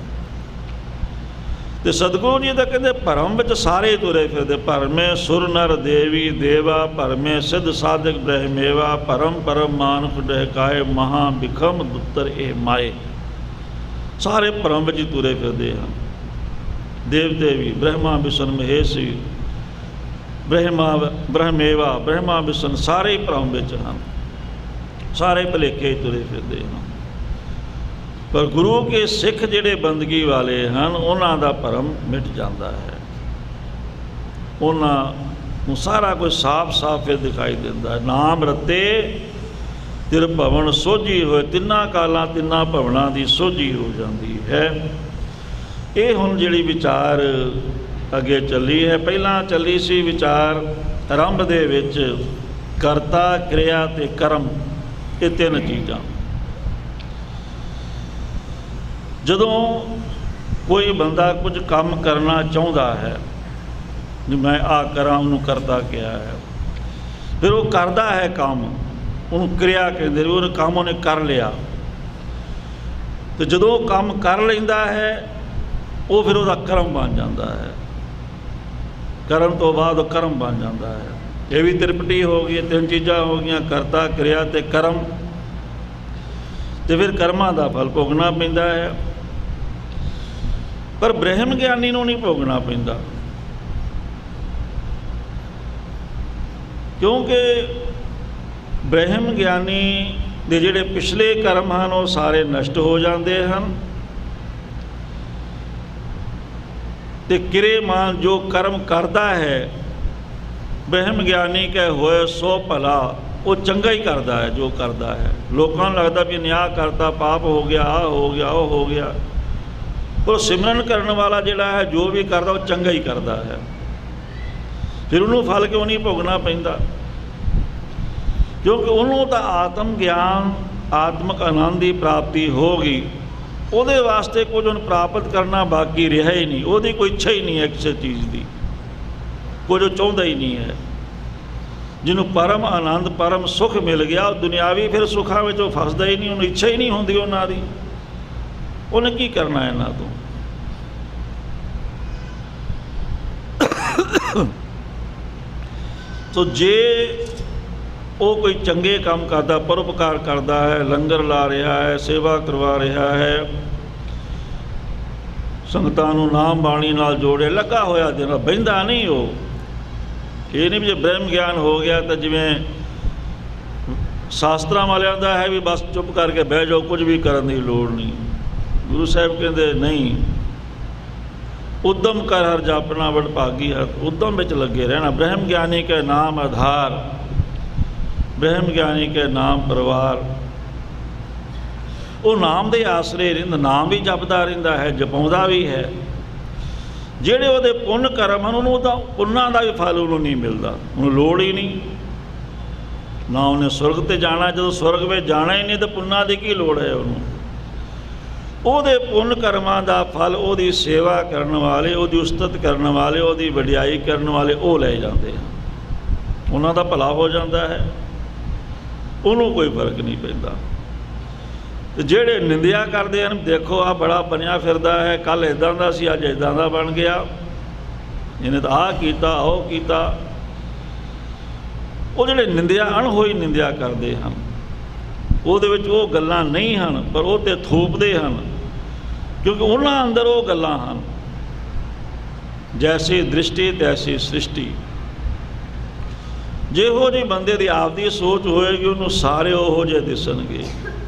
ਤੇ ਸਤਿਗੁਰੂ ਜੀ ਤਾਂ ਕਹਿੰਦੇ ਭਰਮ ਵਿੱਚ ਸਾਰੇ ਤੁਰੇ ਫਿਰਦੇ, ਭਰਮੇ ਸੁਰ ਨਰ ਦੇਵੀ ਦੇਵਾ, ਭਰਮੇ ਸਿੱਧ ਸਾਧਕ ਬ੍ਰਹਮੇਵਾ, ਭਰਮ ਪਰਮ ਮਾਨੁਖ ਡਹਿਕਾਏ, ਮਹਾ ਬਿਖਮ ਦੁੱਤਰ ਇਹ ਮਾਏ। ਸਾਰੇ ਭਰਮ ਵਿੱਚ ਹੀ ਤੁਰੇ ਫਿਰਦੇ ਹਨ। ਦੇਵਤੇ ਵੀ, ਬ੍ਰਹਮਾ ਵਿਸ਼ਨ ਮਹੇਸ਼ ਵੀ, ਬ੍ਰਹਮੇਵਾ ਬ੍ਰਹਮਾ ਵਿਸ਼ਨ, ਸਾਰੇ ਹੀ ਭਰਮ ਵਿੱਚ ਹਨ, ਸਾਰੇ ਭੁਲੇਖੇ ਤੁਰੇ ਫਿਰਦੇ ਹਨ। ਪਰ ਗੁਰੂ ਕੇ ਸਿੱਖ ਜਿਹੜੇ ਬੰਦਗੀ ਵਾਲੇ ਹਨ ਉਹਨਾਂ ਦਾ ਭਰਮ ਮਿਟ ਜਾਂਦਾ ਹੈ, ਉਹਨਾਂ ਨੂੰ ਸਾਰਾ ਕੁਝ ਸਾਫ਼ ਸਾਫ਼ ਫਿਰ ਦਿਖਾਈ ਦਿੰਦਾ ਹੈ। ਨਾਮ ਰਤੇ ਤਿਰ ਭਵਨ ਸੋਝੀ ਹੋਏ, ਤਿੰਨਾਂ ਕਾਲਾਂ ਤਿੰਨਾਂ ਭਵਨਾਂ ਦੀ ਸੋਝੀ ਹੋ ਜਾਂਦੀ ਹੈ। ਇਹ ਹੁਣ ਜਿਹੜੀ ਵਿਚਾਰ ਅੱਗੇ ਚੱਲੀ ਹੈ, ਪਹਿਲਾਂ ਚੱਲੀ ਸੀ ਵਿਚਾਰ ਆਰੰਭ ਦੇ ਵਿੱਚ ਕਰਤਾ, ਕਿਰਿਆ ਅਤੇ ਕਰਮ, ਇਹ ਤਿੰਨ ਚੀਜ਼ਾਂ। ਜਦੋਂ ਕੋਈ ਬੰਦਾ ਕੁਝ ਕੰਮ ਕਰਨਾ ਚਾਹੁੰਦਾ ਹੈ, ਵੀ ਮੈਂ ਆਹ ਕਰਾਂ, ਉਹਨੂੰ ਕਰਤਾ ਕਿਹਾ ਹੈ। ਫਿਰ ਉਹ ਕਰਦਾ ਹੈ ਕੰਮ, ਉਹਨੂੰ ਕਿਰਿਆ ਕਹਿੰਦੇ ਨੇ, ਉਹ ਕੰਮ ਉਹਨੇ ਕਰ ਲਿਆ। ਅਤੇ ਜਦੋਂ ਉਹ ਕੰਮ ਕਰ ਲੈਂਦਾ ਹੈ ਉਹ ਫਿਰ ਉਹਦਾ ਕਰਮ ਬਣ ਜਾਂਦਾ ਹੈ, ਕਰਨ ਤੋਂ ਬਾਅਦ ਉਹ ਕਰਮ ਬਣ ਜਾਂਦਾ ਹੈ। ਇਹ ਵੀ ਤ੍ਰਿਪਟੀ ਹੋ ਗਈ, ਤਿੰਨ ਚੀਜ਼ਾਂ ਹੋ ਗਈਆਂ, ਕਰਤਾ, ਕਿਰਿਆ ਅਤੇ ਕਰਮ। ਅਤੇ ਫਿਰ ਕਰਮਾਂ ਦਾ ਫਲ ਭੋਗਣਾ ਪੈਂਦਾ ਹੈ। ਪਰ ਬ੍ਰਹਮ ਗਿਆਨੀ ਨੂੰ ਨਹੀਂ ਭੋਗਣਾ ਪੈਂਦਾ, ਕਿਉਂਕਿ ਬ੍ਰਹਮ ਗਿਆਨੀ ਦੇ ਜਿਹੜੇ ਪਿਛਲੇ ਕਰਮ ਹਨ ਉਹ ਸਾਰੇ ਨਸ਼ਟ ਹੋ ਜਾਂਦੇ ਹਨ। ਅਤੇ ਕਿਰੇਮਾਨ ਜੋ ਕਰਮ ਕਰਦਾ ਹੈ, ਬ੍ਰਹਮ ਗਿਆਨੀ ਕਹੇ ਹੋਏ ਸੋ ਭਲਾ, ਉਹ ਚੰਗਾ ਹੀ ਕਰਦਾ ਹੈ ਜੋ ਕਰਦਾ ਹੈ। ਲੋਕਾਂ ਨੂੰ ਲੱਗਦਾ ਵੀ ਨਿਆਂ ਕਰਤਾ, ਪਾਪ ਹੋ ਗਿਆ, ਆਹ ਹੋ ਗਿਆ, ਉਹ ਹੋ ਗਿਆ। ਪਰ ਸਿਮਰਨ ਕਰਨ ਵਾਲਾ ਜਿਹੜਾ ਹੈ ਜੋ ਵੀ ਕਰਦਾ ਉਹ ਚੰਗਾ ਹੀ ਕਰਦਾ ਹੈ। ਫਿਰ ਉਹਨੂੰ ਫਲ ਕਿਉਂ ਨਹੀਂ ਭੋਗਣਾ ਪੈਂਦਾ? ਕਿਉਂਕਿ ਉਹਨੂੰ ਤਾਂ ਆਤਮ ਗਿਆਨ, ਆਤਮਿਕ ਆਨੰਦ ਦੀ ਪ੍ਰਾਪਤੀ ਹੋ ਗਈ। ਉਹਦੇ ਵਾਸਤੇ ਕੁਝ ਉਹਨੂੰ ਪ੍ਰਾਪਤ ਕਰਨਾ ਬਾਕੀ ਰਿਹਾ ਹੀ ਨਹੀਂ, ਉਹਦੀ ਕੋਈ ਇੱਛਾ ਹੀ ਨਹੀਂ ਹੈ ਕਿਸੇ ਚੀਜ਼ ਦੀ, ਕੁਝ ਉਹ ਚਾਹੁੰਦਾ ਹੀ ਨਹੀਂ ਹੈ। ਜਿਹਨੂੰ ਪਰਮ ਆਨੰਦ, ਪਰਮ ਸੁੱਖ ਮਿਲ ਗਿਆ, ਉਹ ਦੁਨਿਆਵੀ ਫਿਰ ਸੁੱਖਾਂ ਵਿੱਚ ਉਹ ਫਸਦਾ ਹੀ ਨਹੀਂ, ਉਹਨੂੰ ਇੱਛਾ ਹੀ ਨਹੀਂ ਹੁੰਦੀ ਉਹਨਾਂ ਦੀ। ਉਹਨੇ ਕੀ ਕਰਨਾ ਇਹਨਾਂ ਤੋਂ? ਸੋ ਜੇ ਉਹ ਕੋਈ ਚੰਗੇ ਕੰਮ ਕਰਦਾ, ਪਰਉਪਕਾਰ ਕਰਦਾ ਹੈ, ਲੰਗਰ ਲਾ ਰਿਹਾ ਹੈ, ਸੇਵਾ ਕਰਵਾ ਰਿਹਾ ਹੈ, ਸੰਗਤਾਂ ਨੂੰ ਨਾਮ ਬਾਣੀ ਨਾਲ ਜੋੜੇ, ਲੱਗਾ ਹੋਇਆ ਦਿਨ, ਬਹਿੰਦਾ ਨਹੀਂ ਉਹ। ਇਹ ਨਹੀਂ ਵੀ ਜੇ ਬ੍ਰਹਮ ਗਿਆਨ ਹੋ ਗਿਆ ਤਾਂ ਜਿਵੇਂ ਸ਼ਾਸਤਰਾਂ ਵਾਲਿਆਂ ਦਾ ਹੈ ਵੀ ਬਸ ਚੁੱਪ ਕਰਕੇ ਬਹਿ ਜਾਓ, ਕੁਝ ਵੀ ਕਰਨ ਦੀ ਲੋੜ ਨਹੀਂ। ਗੁਰੂ ਸਾਹਿਬ ਕਹਿੰਦੇ ਨਹੀਂ, ਉਦਮ ਕਰ ਹਰ ਜਾਪਣਾ ਵਡ ਭਾਗੀ ਹਰ, ਉਦਮ ਵਿੱਚ ਲੱਗੇ ਰਹਿਣਾ। ਬ੍ਰਹਮ ਗਿਆਨੀ ਕੇ ਨਾਮ ਆਧਾਰ, ਬ੍ਰਹਮ ਗਿਆਨੀ ਕੇ ਨਾਮ ਪਰਿਵਾਰ। ਉਹ ਨਾਮ ਦੇ ਆਸਰੇ ਰਹਿੰਦਾ, ਨਾਮ ਵੀ ਜਪਦਾ ਰਹਿੰਦਾ ਹੈ, ਜਪਾਉਂਦਾ ਵੀ ਹੈ। ਜਿਹੜੇ ਉਹਦੇ ਪੁੰਨ ਕਰਮ ਹਨ ਉਹਨੂੰ ਤਾਂ ਪੁੰਨਾਂ ਦਾ ਵੀ ਫਲ ਉਹਨੂੰ ਨਹੀਂ ਮਿਲਦਾ, ਉਹਨੂੰ ਲੋੜ ਹੀ ਨਹੀਂ। ਨਾ ਉਹਨੇ ਸੁਰਗ 'ਤੇ ਜਾਣਾ, ਜਦੋਂ ਸੁਰਗ ਵਿੱਚ ਜਾਣਾ ਹੀ ਨਹੀਂ ਤਾਂ ਪੁੰਨਾਂ ਦੀ ਕੀ ਲੋੜ ਹੈ ਉਹਨੂੰ? ਉਹਦੇ ਪੁੰਨ ਕਰਮਾਂ ਦਾ ਫਲ ਉਹਦੀ ਸੇਵਾ ਕਰਨ ਵਾਲੇ, ਉਹਦੀ ਉਸਤਤ ਕਰਨ ਵਾਲੇ, ਉਹਦੀ ਵਡਿਆਈ ਕਰਨ ਵਾਲੇ ਉਹ ਲੈ ਜਾਂਦੇ ਹਨ। ਉਹਨਾਂ ਦਾ ਭਲਾ ਹੋ ਜਾਂਦਾ ਹੈ, ਉਹਨੂੰ ਕੋਈ ਫਰਕ ਨਹੀਂ ਪੈਂਦਾ। ਅਤੇ ਜਿਹੜੇ ਨਿੰਦਿਆ ਕਰਦੇ ਹਨ, ਦੇਖੋ ਆਹ ਬੜਾ ਬਣਿਆ ਫਿਰਦਾ ਹੈ, ਕੱਲ੍ਹ ਇੱਦਾਂ ਦਾ ਸੀ, ਅੱਜ ਇੱਦਾਂ ਦਾ ਬਣ ਗਿਆ, ਇਹਨੇ ਤਾਂ ਆਹ ਕੀਤਾ, ਉਹ ਕੀਤਾ, ਉਹ ਜਿਹੜੇ ਨਿੰਦਿਆ ਅਣਹੋਈ ਨਿੰਦਿਆ ਕਰਦੇ ਹਨ, ਉਹਦੇ ਵਿੱਚ ਉਹ ਗੱਲਾਂ ਨਹੀਂ ਹਨ, ਪਰ ਉਹ 'ਤੇ ਥੋਪਦੇ ਹਨ, ਕਿਉਂਕਿ ਉਹਨਾਂ ਅੰਦਰ ਉਹ ਗੱਲਾਂ ਹਨ। ਜੈਸੀ ਦ੍ਰਿਸ਼ਟੀ ਤੈਸੀ ਸ੍ਰਿਸ਼ਟੀ। ਜਿਹੋ ਜਿਹੀ ਬੰਦੇ ਦੀ ਆਪਦੀ ਸੋਚ ਹੋਏਗੀ, ਉਹਨੂੰ ਸਾਰੇ ਉਹੋ ਜਿਹੇ ਦਿਸਣਗੇ।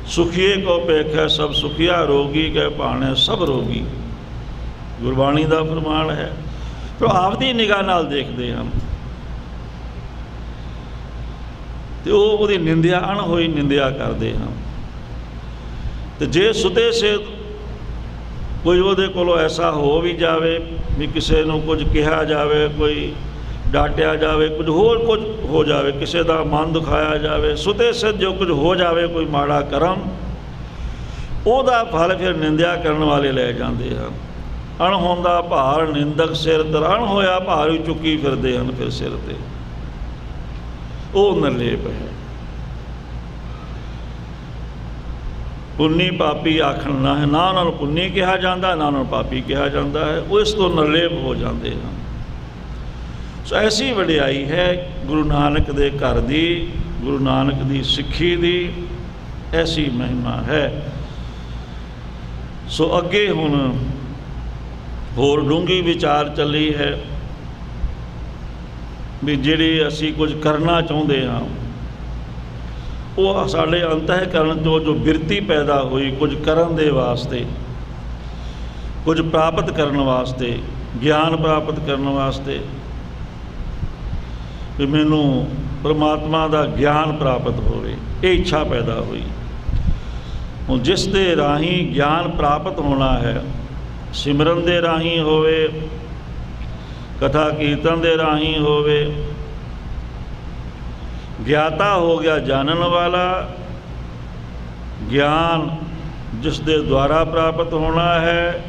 ਸੁਖੀਏ ਕੋ ਭੇਖੈ ਸਭ ਸੁਖੀਆ, ਰੋਗੀ ਕੈ ਭਾਣੇ ਸਭ ਰੋਗੀ। ਗੁਰਬਾਣੀ ਦਾ ਫਰਮਾਨ ਹੈ। ਫਿਰ ਆਪਦੀ ਨਿਗਾਹ ਨਾਲ ਦੇਖਦੇ ਹਨ ਤੇ ਉਹ ਉਹਦੀ ਨਿੰਦਿਆ ਅਣਹੋਈ ਨਿੰਦਿਆ ਕਰਦੇ ਹਨ। ਤੇ ਜੇ ਸੁਤੇ ਸੇ ਕੋਈ ਉਹਦੇ ਕੋਲੋਂ ਐਸਾ ਹੋ ਵੀ ਜਾਵੇ ਵੀ ਕਿਸੇ ਨੂੰ ਕੁਝ ਕਿਹਾ ਜਾਵੇ, ਕੋਈ ਡਾਂਟਿਆ ਜਾਵੇ, ਕੁਝ ਹੋਰ ਕੁਝ ਹੋ ਜਾਵੇ, ਕਿਸੇ ਦਾ ਮਨ ਦੁਖਾਇਆ ਜਾਵੇ, ਸੁਤੇ ਸੇ ਜੋ ਕੁਝ ਹੋ ਜਾਵੇ, ਕੋਈ ਮਾੜਾ ਕਰਮ, ਉਹਦਾ ਫਲ ਫਿਰ ਨਿੰਦਿਆ ਕਰਨ ਵਾਲੇ ਲੈ ਜਾਂਦੇ ਹਨ। ਅਣਹੋਂਦਾ ਭਾਰ ਨਿੰਦਕ ਸਿਰ ਧਰ, ਅਣਹੋਇਆ ਭਾਰ ਵੀ ਚੁੱਕੀ ਫਿਰਦੇ ਹਨ ਫਿਰ ਸਿਰ 'ਤੇ। ਉਹ ਨਿਰਲੇਪ ਹੈ। ਪੁੰਨੀ ਪਾਪੀ ਆਖਣ ਨਾ ਹੈ, ਨਾ ਉਹਨਾਂ ਨੂੰ ਪੁੰਨੀ ਕਿਹਾ ਜਾਂਦਾ, ਨਾ ਉਹਨਾਂ ਨੂੰ ਪਾਪੀ ਕਿਹਾ ਜਾਂਦਾ ਹੈ। ਉਹ ਇਸ ਤੋਂ ਨਿਰਲੇਪ ਹੋ ਜਾਂਦੇ ਹਨ। ਸੋ ਐਸੀ ਵਡਿਆਈ ਹੈ ਗੁਰੂ ਨਾਨਕ ਦੇ ਘਰ ਦੀ, ਗੁਰੂ ਨਾਨਕ ਦੀ ਸਿੱਖੀ ਦੀ ਐਸੀ ਮਹਿਮਾ ਹੈ। ਸੋ ਅੱਗੇ ਹੁਣ ਹੋਰ ਡੂੰਘੀ ਵਿਚਾਰ ਚੱਲੀ ਹੈ ਵੀ ਜਿਹੜੀ ਅਸੀਂ ਕੁਝ ਕਰਨਾ ਚਾਹੁੰਦੇ ਹਾਂ, ਉਹ ਸਾਡੇ ਅੰਤਹਿਕਰਨ ਤੋਂ ਜੋ ਬਿਰਤੀ ਪੈਦਾ ਹੋਈ ਕੁਝ ਕਰਨ ਦੇ ਵਾਸਤੇ, ਕੁਝ ਪ੍ਰਾਪਤ ਕਰਨ ਵਾਸਤੇ, ਗਿਆਨ ਪ੍ਰਾਪਤ ਕਰਨ ਵਾਸਤੇ, ਵੀ ਮੈਨੂੰ ਪਰਮਾਤਮਾ ਦਾ ਗਿਆਨ ਪ੍ਰਾਪਤ ਹੋਵੇ, ਇਹ ਇੱਛਾ ਪੈਦਾ ਹੋਈ। ਹੁਣ ਜਿਸ ਦੇ ਰਾਹੀਂ ਗਿਆਨ ਪ੍ਰਾਪਤ ਹੋਣਾ ਹੈ, ਸਿਮਰਨ ਦੇ ਰਾਹੀਂ ਹੋਵੇ, ਕਥਾ ਕੀਰਤਨ ਦੇ ਰਾਹੀਂ ਹੋਵੇ, ਗਿਆਤਾ ਹੋ ਗਿਆ ਜਾਣਨ ਵਾਲਾ, ਗਿਆਨ ਜਿਸ ਦੇ ਦੁਆਰਾ ਪ੍ਰਾਪਤ ਹੋਣਾ ਹੈ,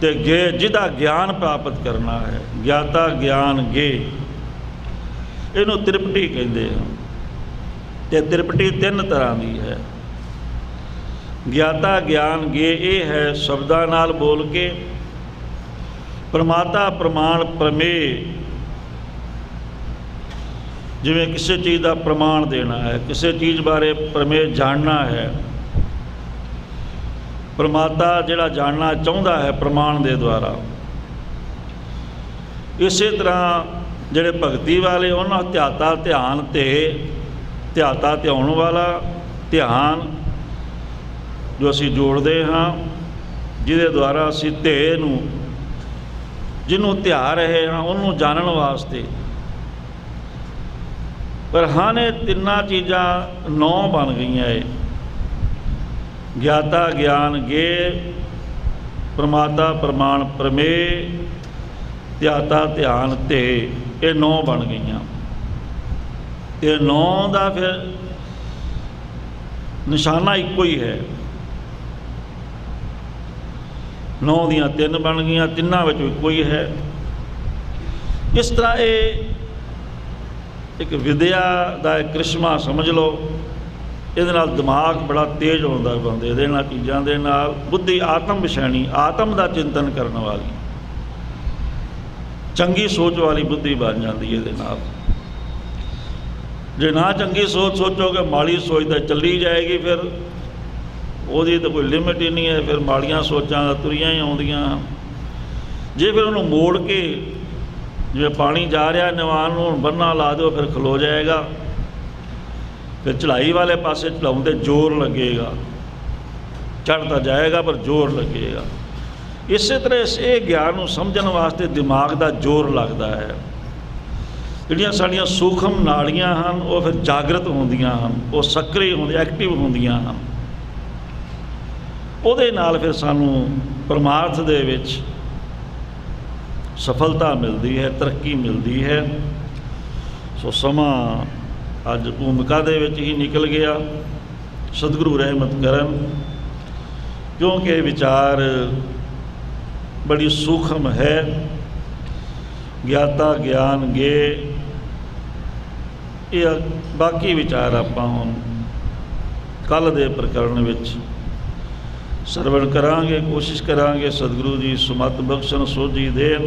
ਤੇ ਗੇ ਜਿਹਦਾ ਗਿਆਨ ਪ੍ਰਾਪਤ ਕਰਨਾ ਹੈ, ਗਿਆਤਾ ਗਿਆਨ ਗੇ। ਇਹਨੂੰ ਤ੍ਰਿਪਟੀ ਕਹਿੰਦੇ ਹਨ। ਤੇ ਤ੍ਰਿਪਟੀ 3 ਤਰ੍ਹਾਂ ਦੀ ਹੈ। ਗਿਆਤਾ ਗਿਆਨ ਗੇ ਇਹ ਹੈ ਸ਼ਬਦਾਂ ਨਾਲ ਬੋਲ ਕੇ, ਪ੍ਰਮਾਤਾ ਪ੍ਰਮਾਣ ਪ੍ਰਮੇਯ, ਜਿਵੇਂ ਕਿਸੇ ਚੀਜ਼ ਦਾ ਪ੍ਰਮਾਣ ਦੇਣਾ ਹੈ, ਕਿਸੇ ਚੀਜ਼ ਬਾਰੇ ਪ੍ਰਮੇਯ ਜਾਣਨਾ ਹੈ। ਪ੍ਰਮਾਤਾ ਜਿਹੜਾ ਜਾਣਨਾ ਚਾਹੁੰਦਾ ਹੈ ਪ੍ਰਮਾਣ ਦੇ ਦੁਆਰਾ। ਇਸੇ ਤਰ੍ਹਾਂ ਜਿਹੜੇ ਭਗਤੀ ਵਾਲੇ, ਉਹਨਾਂ ਧਿਆਤਾ ਧਿਆਨ ਤੇ, ਧਿਆਤਾ ਧਿਆਉਣ ਵਾਲਾ ਧਿਆਨ ਜੋ ਅਸੀਂ ਜੋੜਦੇ ਹਾਂ, ਜਿਹਦੇ ਦੁਆਰਾ ਅਸੀਂ ਧੇ ਨੂੰ, ਜਿਹਨੂੰ ਧਿਆ ਰਹੇ ਹਾਂ, ਉਹਨੂੰ ਜਾਣਨ ਵਾਸਤੇ। ਪਰ ਹਾਂ ਇਹ ਤਿੰਨਾਂ ਚੀਜ਼ਾਂ 9 ਬਣ ਗਈਆਂ। ਇਹ ਗਿਆਤਾ ਗਿਆਨ ਗੇ, ਪ੍ਰਮਾਤਾ ਪ੍ਰਮਾਣ ਪ੍ਰਮੇਯ, ਧਿਆਤਾ ਧਿਆਨ ਤੇ, ਇਹ 9 ਬਣ ਗਈਆਂ। ਤੇ 9 ਦਾ ਫਿਰ ਨਿਸ਼ਾਨਾ ਇੱਕੋ ਹੀ ਹੈ। 9 ਦੀਆਂ 3 ਬਣ ਗਈਆਂ, ਤਿੰਨਾਂ ਵਿੱਚ ਇੱਕੋ ਹੀ ਹੈ। ਇਸ ਤਰ੍ਹਾਂ ਇਹ ਇੱਕ ਵਿਦਿਆ ਦਾ ਇੱਕ ਕ੍ਰਿਸ਼ਮਾ ਸਮਝ ਲਓ। ਇਹਦੇ ਨਾਲ ਦਿਮਾਗ ਬੜਾ ਤੇਜ਼ ਹੁੰਦਾ ਬੰਦੇ ਦੇ ਨਾਲ, ਚੀਜ਼ਾਂ ਦੇ ਨਾਲ। ਬੁੱਧੀ ਆਤਮ ਵਿਸ਼ੈਣੀ, ਆਤਮ ਦਾ ਚਿੰਤਨ ਕਰਨ ਵਾਲੀ, ਚੰਗੀ ਸੋਚ ਵਾਲੀ ਬੁੱਧੀ ਬਣ ਜਾਂਦੀ ਹੈ ਇਹਦੇ ਨਾਲ। ਜੇ ਨਾ ਚੰਗੀ ਸੋਚ ਸੋਚੋਗੇ, ਮਾੜੀ ਸੋਚ ਤਾਂ ਚੱਲੀ ਜਾਏਗੀ, ਫਿਰ ਉਹਦੀ ਤਾਂ ਕੋਈ ਲਿਮਿਟ ਹੀ ਨਹੀਂ ਹੈ। ਫਿਰ ਮਾੜੀਆਂ ਸੋਚਾਂ ਤਾਂ ਤੁਰੀਆਂ ਹੀ ਆਉਂਦੀਆਂ। ਜੇ ਫਿਰ ਉਹਨੂੰ ਮੋੜ ਕੇ, ਜਿਵੇਂ ਪਾਣੀ ਜਾ ਰਿਹਾ ਨਿਵਾਨ ਨੂੰ, ਬੰਨਾ ਲਾ ਦਿਓ, ਫਿਰ ਖਲੋ ਜਾਏਗਾ। ਫਿਰ ਚੜ੍ਹਾਈ ਵਾਲੇ ਪਾਸੇ ਚੜਾਉਣ 'ਤੇ ਜ਼ੋਰ ਲੱਗੇਗਾ, ਚੜ੍ਹ ਤਾਂ ਜਾਏਗਾ ਪਰ ਜ਼ੋਰ ਲੱਗੇਗਾ। ਇਸੇ ਤਰ੍ਹਾਂ ਇਹ ਗਿਆਨ ਨੂੰ ਸਮਝਣ ਵਾਸਤੇ ਦਿਮਾਗ ਦਾ ਜ਼ੋਰ ਲੱਗਦਾ ਹੈ। ਜਿਹੜੀਆਂ ਸਾਡੀਆਂ ਸੂਖਮ ਨਾੜੀਆਂ ਹਨ, ਉਹ ਫਿਰ ਜਾਗਰਤ ਹੁੰਦੀਆਂ ਹਨ, ਉਹ ਸਕਰਿਅ ਹੁੰਦੀਆਂ, ਐਕਟਿਵ ਹੁੰਦੀਆਂ ਹਨ। ਉਹਦੇ ਨਾਲ ਫਿਰ ਸਾਨੂੰ ਪਰਮਾਰਥ ਦੇ ਵਿੱਚ ਸਫਲਤਾ ਮਿਲਦੀ ਹੈ, ਤਰੱਕੀ ਮਿਲਦੀ ਹੈ। ਸੋ ਸਮਾਂ ਅੱਜ ਭੂਮਿਕਾ ਦੇ ਵਿੱਚ ਹੀ ਨਿਕਲ ਗਿਆ। ਸਤਿਗੁਰੂ ਰਹਿਮਤ ਕਰਨ, ਕਿਉਂਕਿ ਇਹ ਵਿਚਾਰ ਬੜੀ ਸੂਖਮ ਹੈ। ਗਿਆਤਾ ਗਿਆਨ ਗੇ, ਇਹ ਬਾਕੀ ਵਿਚਾਰ ਆਪਾਂ ਹੁਣ ਕੱਲ੍ਹ ਦੇ ਪ੍ਰਕਰਣ ਵਿੱਚ ਸਰਵਣ ਕਰਾਂਗੇ। ਕੋਸ਼ਿਸ਼ ਕਰਾਂਗੇ ਸਤਿਗੁਰੂ ਜੀ ਸੁਮਤ ਬਖਸ਼ਣ, ਸੋਝੀ ਦੇਣ।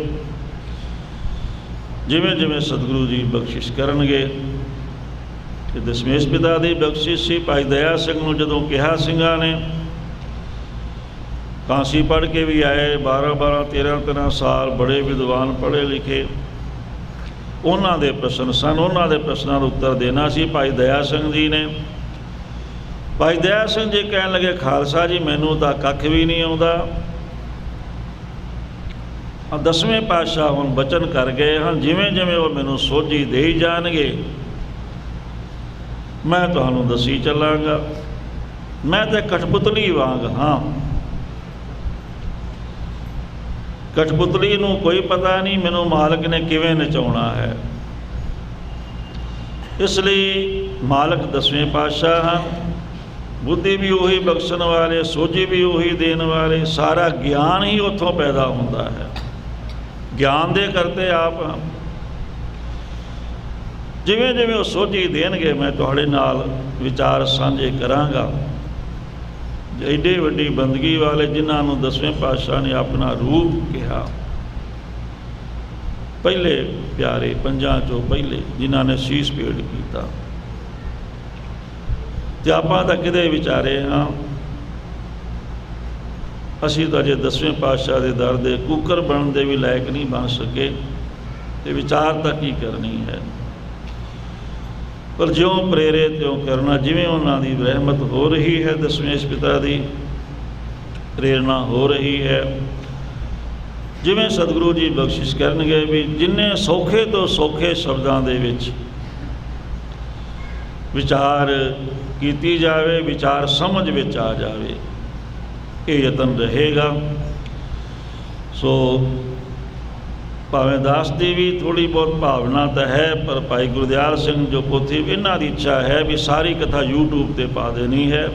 ਜਿਵੇਂ ਜਿਵੇਂ ਸਤਿਗੁਰੂ ਜੀ ਬਖਸ਼ਿਸ਼ ਕਰਨਗੇ ਤੇ ਦਸ਼ਮੇਸ਼ ਪਿਤਾ ਦੀ ਬਖਸ਼ਿਸ਼ ਸੀ। ਭਾਈ ਦਇਆ ਸਿੰਘ ਨੂੰ ਜਦੋਂ ਕਿਹਾ ਸਿੰਘਾਂ ਨੇ, ਕਾਂਸੀ ਪੜ੍ਹ ਕੇ ਵੀ ਆਏ, 12-12 13-13 ਸਾਲ, ਬੜੇ ਵਿਦਵਾਨ ਪੜ੍ਹੇ ਲਿਖੇ, ਉਹਨਾਂ ਦੇ ਪ੍ਰਸ਼ਨ ਸਨ, ਉਹਨਾਂ ਦੇ ਪ੍ਰਸ਼ਨਾਂ ਦਾ ਉੱਤਰ ਦੇਣਾ ਸੀ। ਭਾਈ ਦਇਆ ਸਿੰਘ ਜੀ ਨੇ, ਭਾਈ ਦਇਆ ਸਿੰਘ ਜੀ ਕਹਿਣ ਲੱਗੇ, ਖਾਲਸਾ ਜੀ ਮੈਨੂੰ ਤਾਂ ਕੱਖ ਵੀ ਨਹੀਂ ਆਉਂਦਾ। ਦਸਵੇਂ ਪਾਤਸ਼ਾਹ ਹੁਣ ਬਚਨ ਕਰ ਗਏ ਹਨ, ਜਿਵੇਂ ਜਿਵੇਂ ਉਹ ਮੈਨੂੰ ਸੋਝੀ ਦੇਈ ਜਾਣਗੇ ਮੈਂ ਤੁਹਾਨੂੰ ਦੱਸੀ ਚੱਲਾਂਗਾ। ਮੈਂ ਤਾਂ ਕਠਪੁਤਲੀ ਵਾਂਗ ਹਾਂ, ਕਠਪੁਤਲੀ ਨੂੰ ਕੋਈ ਪਤਾ ਨਹੀਂ ਮੈਨੂੰ ਮਾਲਕ ਨੇ ਕਿਵੇਂ ਨਚਾਉਣਾ ਹੈ। ਇਸ ਲਈ ਮਾਲਕ ਦਸਵੇਂ ਪਾਤਸ਼ਾਹ ਹਨ, ਬੁੱਧੀ ਵੀ ਉਹੀ ਬਖਸ਼ਣ ਵਾਲੇ, ਸੋਝੀ ਵੀ ਉਹੀ ਦੇਣ ਵਾਲੇ, ਸਾਰਾ ਗਿਆਨ ਹੀ ਉੱਥੋਂ ਪੈਦਾ ਹੁੰਦਾ ਹੈ। ਗਿਆਨ ਦੇ ਕਰਤੇ ਆਪ ਹਾਂ। ਜਿਵੇਂ ਜਿਵੇਂ ਉਹ ਸੋਝੀ ਦੇਣਗੇ ਮੈਂ ਤੁਹਾਡੇ ਨਾਲ ਵਿਚਾਰ ਸਾਂਝੇ ਕਰਾਂਗਾ। ਐਡੇ ਵੱਡੀ ਬੰਦਗੀ ਵਾਲੇ ਜਿਨ੍ਹਾਂ ਨੂੰ ਦਸਵੇਂ ਪਾਤਸ਼ਾਹ ਨੇ ਆਪਣਾ ਰੂਪ ਕਿਹਾ, ਪਹਿਲੇ ਪਿਆਰੇ ਪੰਜਾਂ ਚੋਂ ਪਹਿਲੇ ਜਿਨ੍ਹਾਂ ਨੇ ਸੀਸ ਭੇਟ ਕੀਤਾ, ਤੇ ਆਪਾਂ ਤਾਂ ਕਿਤੇ ਵਿਚਾਰੇ ਹਾਂ। ਅਸੀਂ ਤਾਂ ਜੇ ਦਸਵੇਂ ਪਾਤਸ਼ਾਹ ਦੇ ਦਰ ਦੇ ਕੂਕਰ ਬਣਨ ਦੇ ਵੀ ਲਾਇਕ ਨਹੀਂ ਬਣ ਸਕੇ, ਤੇ ਵਿਚਾਰ ਤਾਂ ਕੀ ਕਰਨੀ ਹੈ। ਪਰ ਜਿਉਂ ਪ੍ਰੇਰੇ ਤਿਉਂ ਕਰਨਾ, ਜਿਵੇਂ ਉਹਨਾਂ ਦੀ ਰਹਿਮਤ ਹੋ ਰਹੀ ਹੈ, ਦਸਵੇਂ ਪਿਤਾ ਦੀ ਪ੍ਰੇਰਨਾ ਹੋ ਰਹੀ ਹੈ, ਜਿਵੇਂ ਸਤਿਗੁਰੂ ਜੀ ਬਖਸ਼ਿਸ਼ ਕਰਨਗੇ ਵੀ ਜਿੰਨੇ ਸੌਖੇ ਤੋਂ ਸੌਖੇ ਸ਼ਬਦਾਂ ਦੇ ਵਿੱਚ ਵਿਚਾਰ ਕੀਤੀ ਜਾਵੇ, ਵਿਚਾਰ ਸਮਝ ਵਿੱਚ ਆ ਜਾਵੇ, ਇਹ ਯਤਨ ਰਹੇਗਾ। ਸੋ ਭਾਵੇਂ ਦਾਸ ਦੀ ਵੀ ਥੋੜ੍ਹੀ ਬਹੁਤ ਭਾਵਨਾ ਤਾਂ ਹੈ, ਪਰ ਭਾਈ ਗੁਰਦਿਆਲ ਸਿੰਘ ਜੋ ਪੋਥੀ, ਇਹਨਾਂ ਦੀ ਇੱਛਾ ਹੈ ਵੀ ਸਾਰੀ ਕਥਾ YouTube 'ਤੇ ਪਾ ਦੇਣੀ ਹੈ।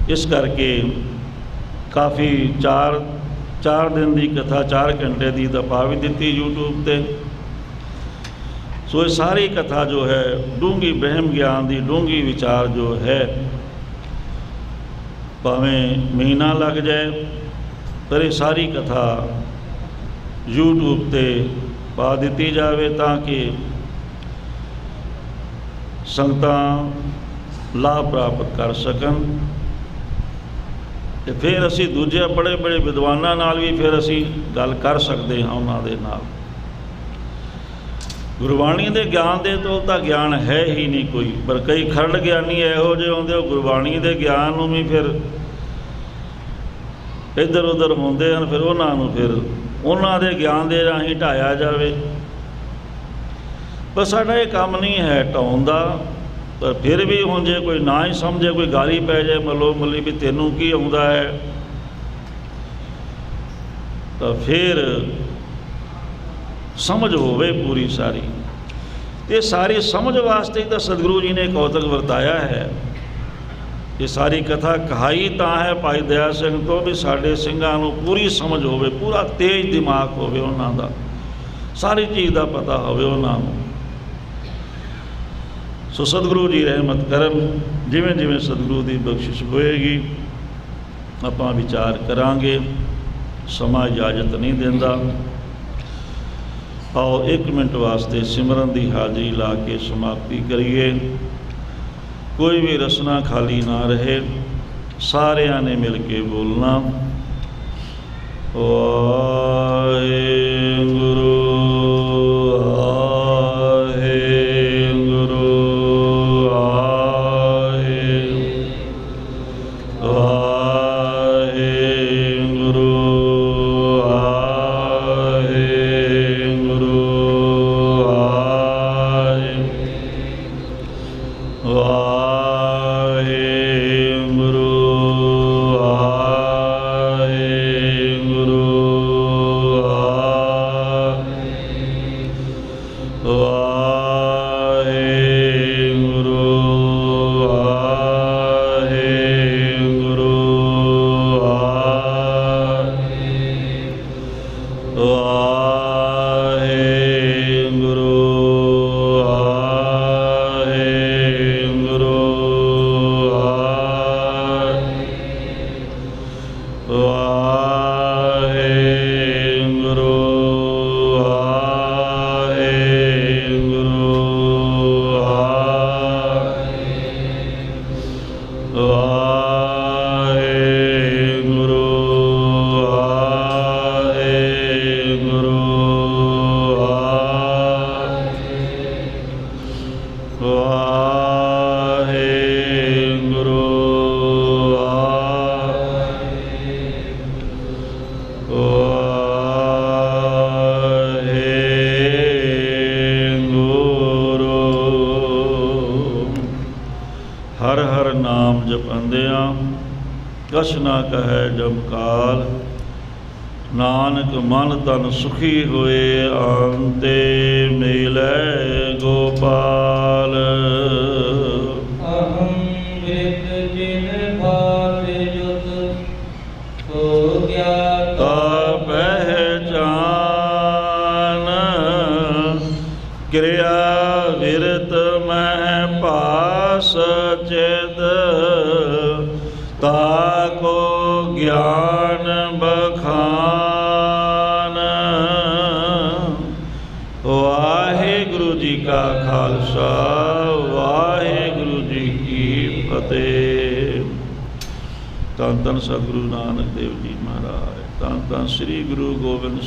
ਇਸ ਕਰਕੇ ਕਾਫੀ 4 ਦਿਨ ਦੀ ਕਥਾ 4 ਘੰਟੇ ਦੀ ਤਾਂ ਪਾ ਵੀ ਦਿੱਤੀ YouTube 'ਤੇ। ਸੋ ਇਹ ਸਾਰੀ ਕਥਾ ਜੋ ਹੈ ਡੂੰਘੀ ਬ੍ਰਹਮ ਗਿਆਨ ਦੀ ਡੂੰਘੀ ਵਿਚਾਰ ਜੋ ਹੈ, ਭਾਵੇਂ ਮਹੀਨਾ ਲੱਗ ਜਾਏ, ਪਰ ਇਹ ਸਾਰੀ ਕਥਾ YouTube 'ਤੇ ਪਾ ਦਿੱਤੀ ਜਾਵੇ ਤਾਂ ਕਿ ਸੰਗਤਾਂ ਲਾਭ ਪ੍ਰਾਪਤ ਕਰ ਸਕਣ। ਤੇ ਫਿਰ ਅਸੀਂ ਦੂਜੇ ਬੜੇ ਬੜੇ ਵਿਦਵਾਨਾਂ ਨਾਲ ਵੀ ਫਿਰ ਅਸੀਂ ਗੱਲ ਕਰ ਸਕਦੇ ਹਾਂ, ਉਹਨਾਂ ਦੇ ਨਾਲ। ਗੁਰਬਾਣੀ ਦੇ ਗਿਆਨ ਦੇ ਤੋਂ ਤਾਂ ਗਿਆਨ ਹੈ ਹੀ ਨਹੀਂ ਕੋਈ, ਪਰ ਕਈ ਖਰੜ ਗਿਆਨੀ ਇਹੋ ਜਿਹੇ ਹੁੰਦੇ, ਉਹ ਗੁਰਬਾਣੀ ਦੇ ਗਿਆਨ ਨੂੰ ਵੀ ਫਿਰ ਇੱਧਰ ਉੱਧਰ ਹੁੰਦੇ ਹਨ, ਫਿਰ ਉਹਨਾਂ ਨੂੰ ਫਿਰ ਉਹਨਾਂ ਦੇ ਗਿਆਨ ਦੇ ਰਾਹੀਂ ਢਾਇਆ ਜਾਵੇ। ਪਰ ਸਾਡਾ ਇਹ ਕੰਮ ਨਹੀਂ ਹੈ ਢਾਉਣ ਦਾ। ਪਰ ਫਿਰ ਵੀ ਹੁਣ ਜੇ ਕੋਈ ਨਾ ਹੀ ਸਮਝੇ, ਕੋਈ ਗਾਲੀ ਪੈ ਜਾਏ ਮੱਲੋ ਮੱਲੀ ਵੀ ਤੈਨੂੰ ਕੀ ਆਉਂਦਾ ਹੈ, ਤਾਂ ਫਿਰ ਸਮਝ ਹੋਵੇ ਪੂਰੀ ਸਾਰੀ। ਇਹ ਸਾਰੀ ਸਮਝ ਵਾਸਤੇ ਤਾਂ ਸਤਿਗੁਰੂ ਜੀ ਨੇ ਕੌਤਕ ਵਰਤਾਇਆ ਹੈ। ਇਹ ਸਾਰੀ ਕਥਾ ਕਹਾਈ ਤਾਂ ਹੈ ਭਾਈ ਦਇਆ ਸਿੰਘ ਤੋਂ ਵੀ ਸਾਡੇ ਸਿੰਘਾਂ ਨੂੰ ਪੂਰੀ ਸਮਝ ਹੋਵੇ, ਪੂਰਾ ਤੇਜ਼ ਦਿਮਾਗ ਹੋਵੇ ਉਹਨਾਂ ਦਾ, ਸਾਰੀ ਚੀਜ਼ ਦਾ ਪਤਾ ਹੋਵੇ ਉਹਨਾਂ ਨੂੰ। ਸੋ ਸਤਿਗੁਰੂ ਜੀ ਰਹਿਮਤ ਕਰਨ, ਜਿਵੇਂ ਜਿਵੇਂ ਸਤਿਗੁਰੂ ਦੀ ਬਖਸ਼ਿਸ਼ ਹੋਏਗੀ ਆਪਾਂ ਵਿਚਾਰ ਕਰਾਂਗੇ। ਸਮਾਂ ਇਜਾਜ਼ਤ ਨਹੀਂ ਦਿੰਦਾ। ਆਓ 1 ਮਿੰਟ ਵਾਸਤੇ ਸਿਮਰਨ ਦੀ ਹਾਜ਼ਰੀ ਲਾ ਕੇ ਸਮਾਪਤੀ ਕਰੀਏ। ਕੋਈ ਵੀ ਰਸਨਾ ਖਾਲੀ ਨਾ ਰਹੇ। ਸਾਰਿਆਂ ਨੇ ਮਿਲ ਕੇ ਬੋਲਣਾ, ਵਾਹਿਗੁਰੂ ਵਾਹਿਗੁਰੂ ਵਾਹਿਗੁਰੂ ਵਾਹਿਗੁਰੂ ਹਰ ਹਰ ਨਾਮ ਜਪੰਦਿਆਂ ਕਛ ਨਾ ਕਹੈ ਜਮਕਾਲ। ਨਾਨਕ ਮਨ ਤਨ ਸੁਖੀ ਹੋਏ ਆਂਤੇ ਮਿਲੈ ਗੋਪਾਲ। ਅਹੰ ਵਿਦ ਜਿਨ ਭਾਸ ਜੁਤ ਸੋ ਗਿਆਤਾ ਤਾ ਪਹਿਚਾਨ ਕਿਰਿਆ ਵਿਰਤ ਮਹਿ ਭਾਸ ਚਿਦ ਤਾਕੋ ਗਿਆਨ ਬਖਾਨ। ਵਾਹਿਗੁਰੂ ਜੀ ਕਾ ਖਾਲਸਾ ਵਾਹਿਗੁਰੂ ਜੀ ਕੀ ਫਤਿਹ। ਧੰਨ ਧੰਨ ਸਤਿਗੁਰੂ ਨਾਨਕ ਦੇਵ ਜੀ ਮਹਾਰਾਜ। ਧੰਨ ਧੰਨ ਸ੍ਰੀ ਗੁਰੂ ਗੋਬਿੰਦ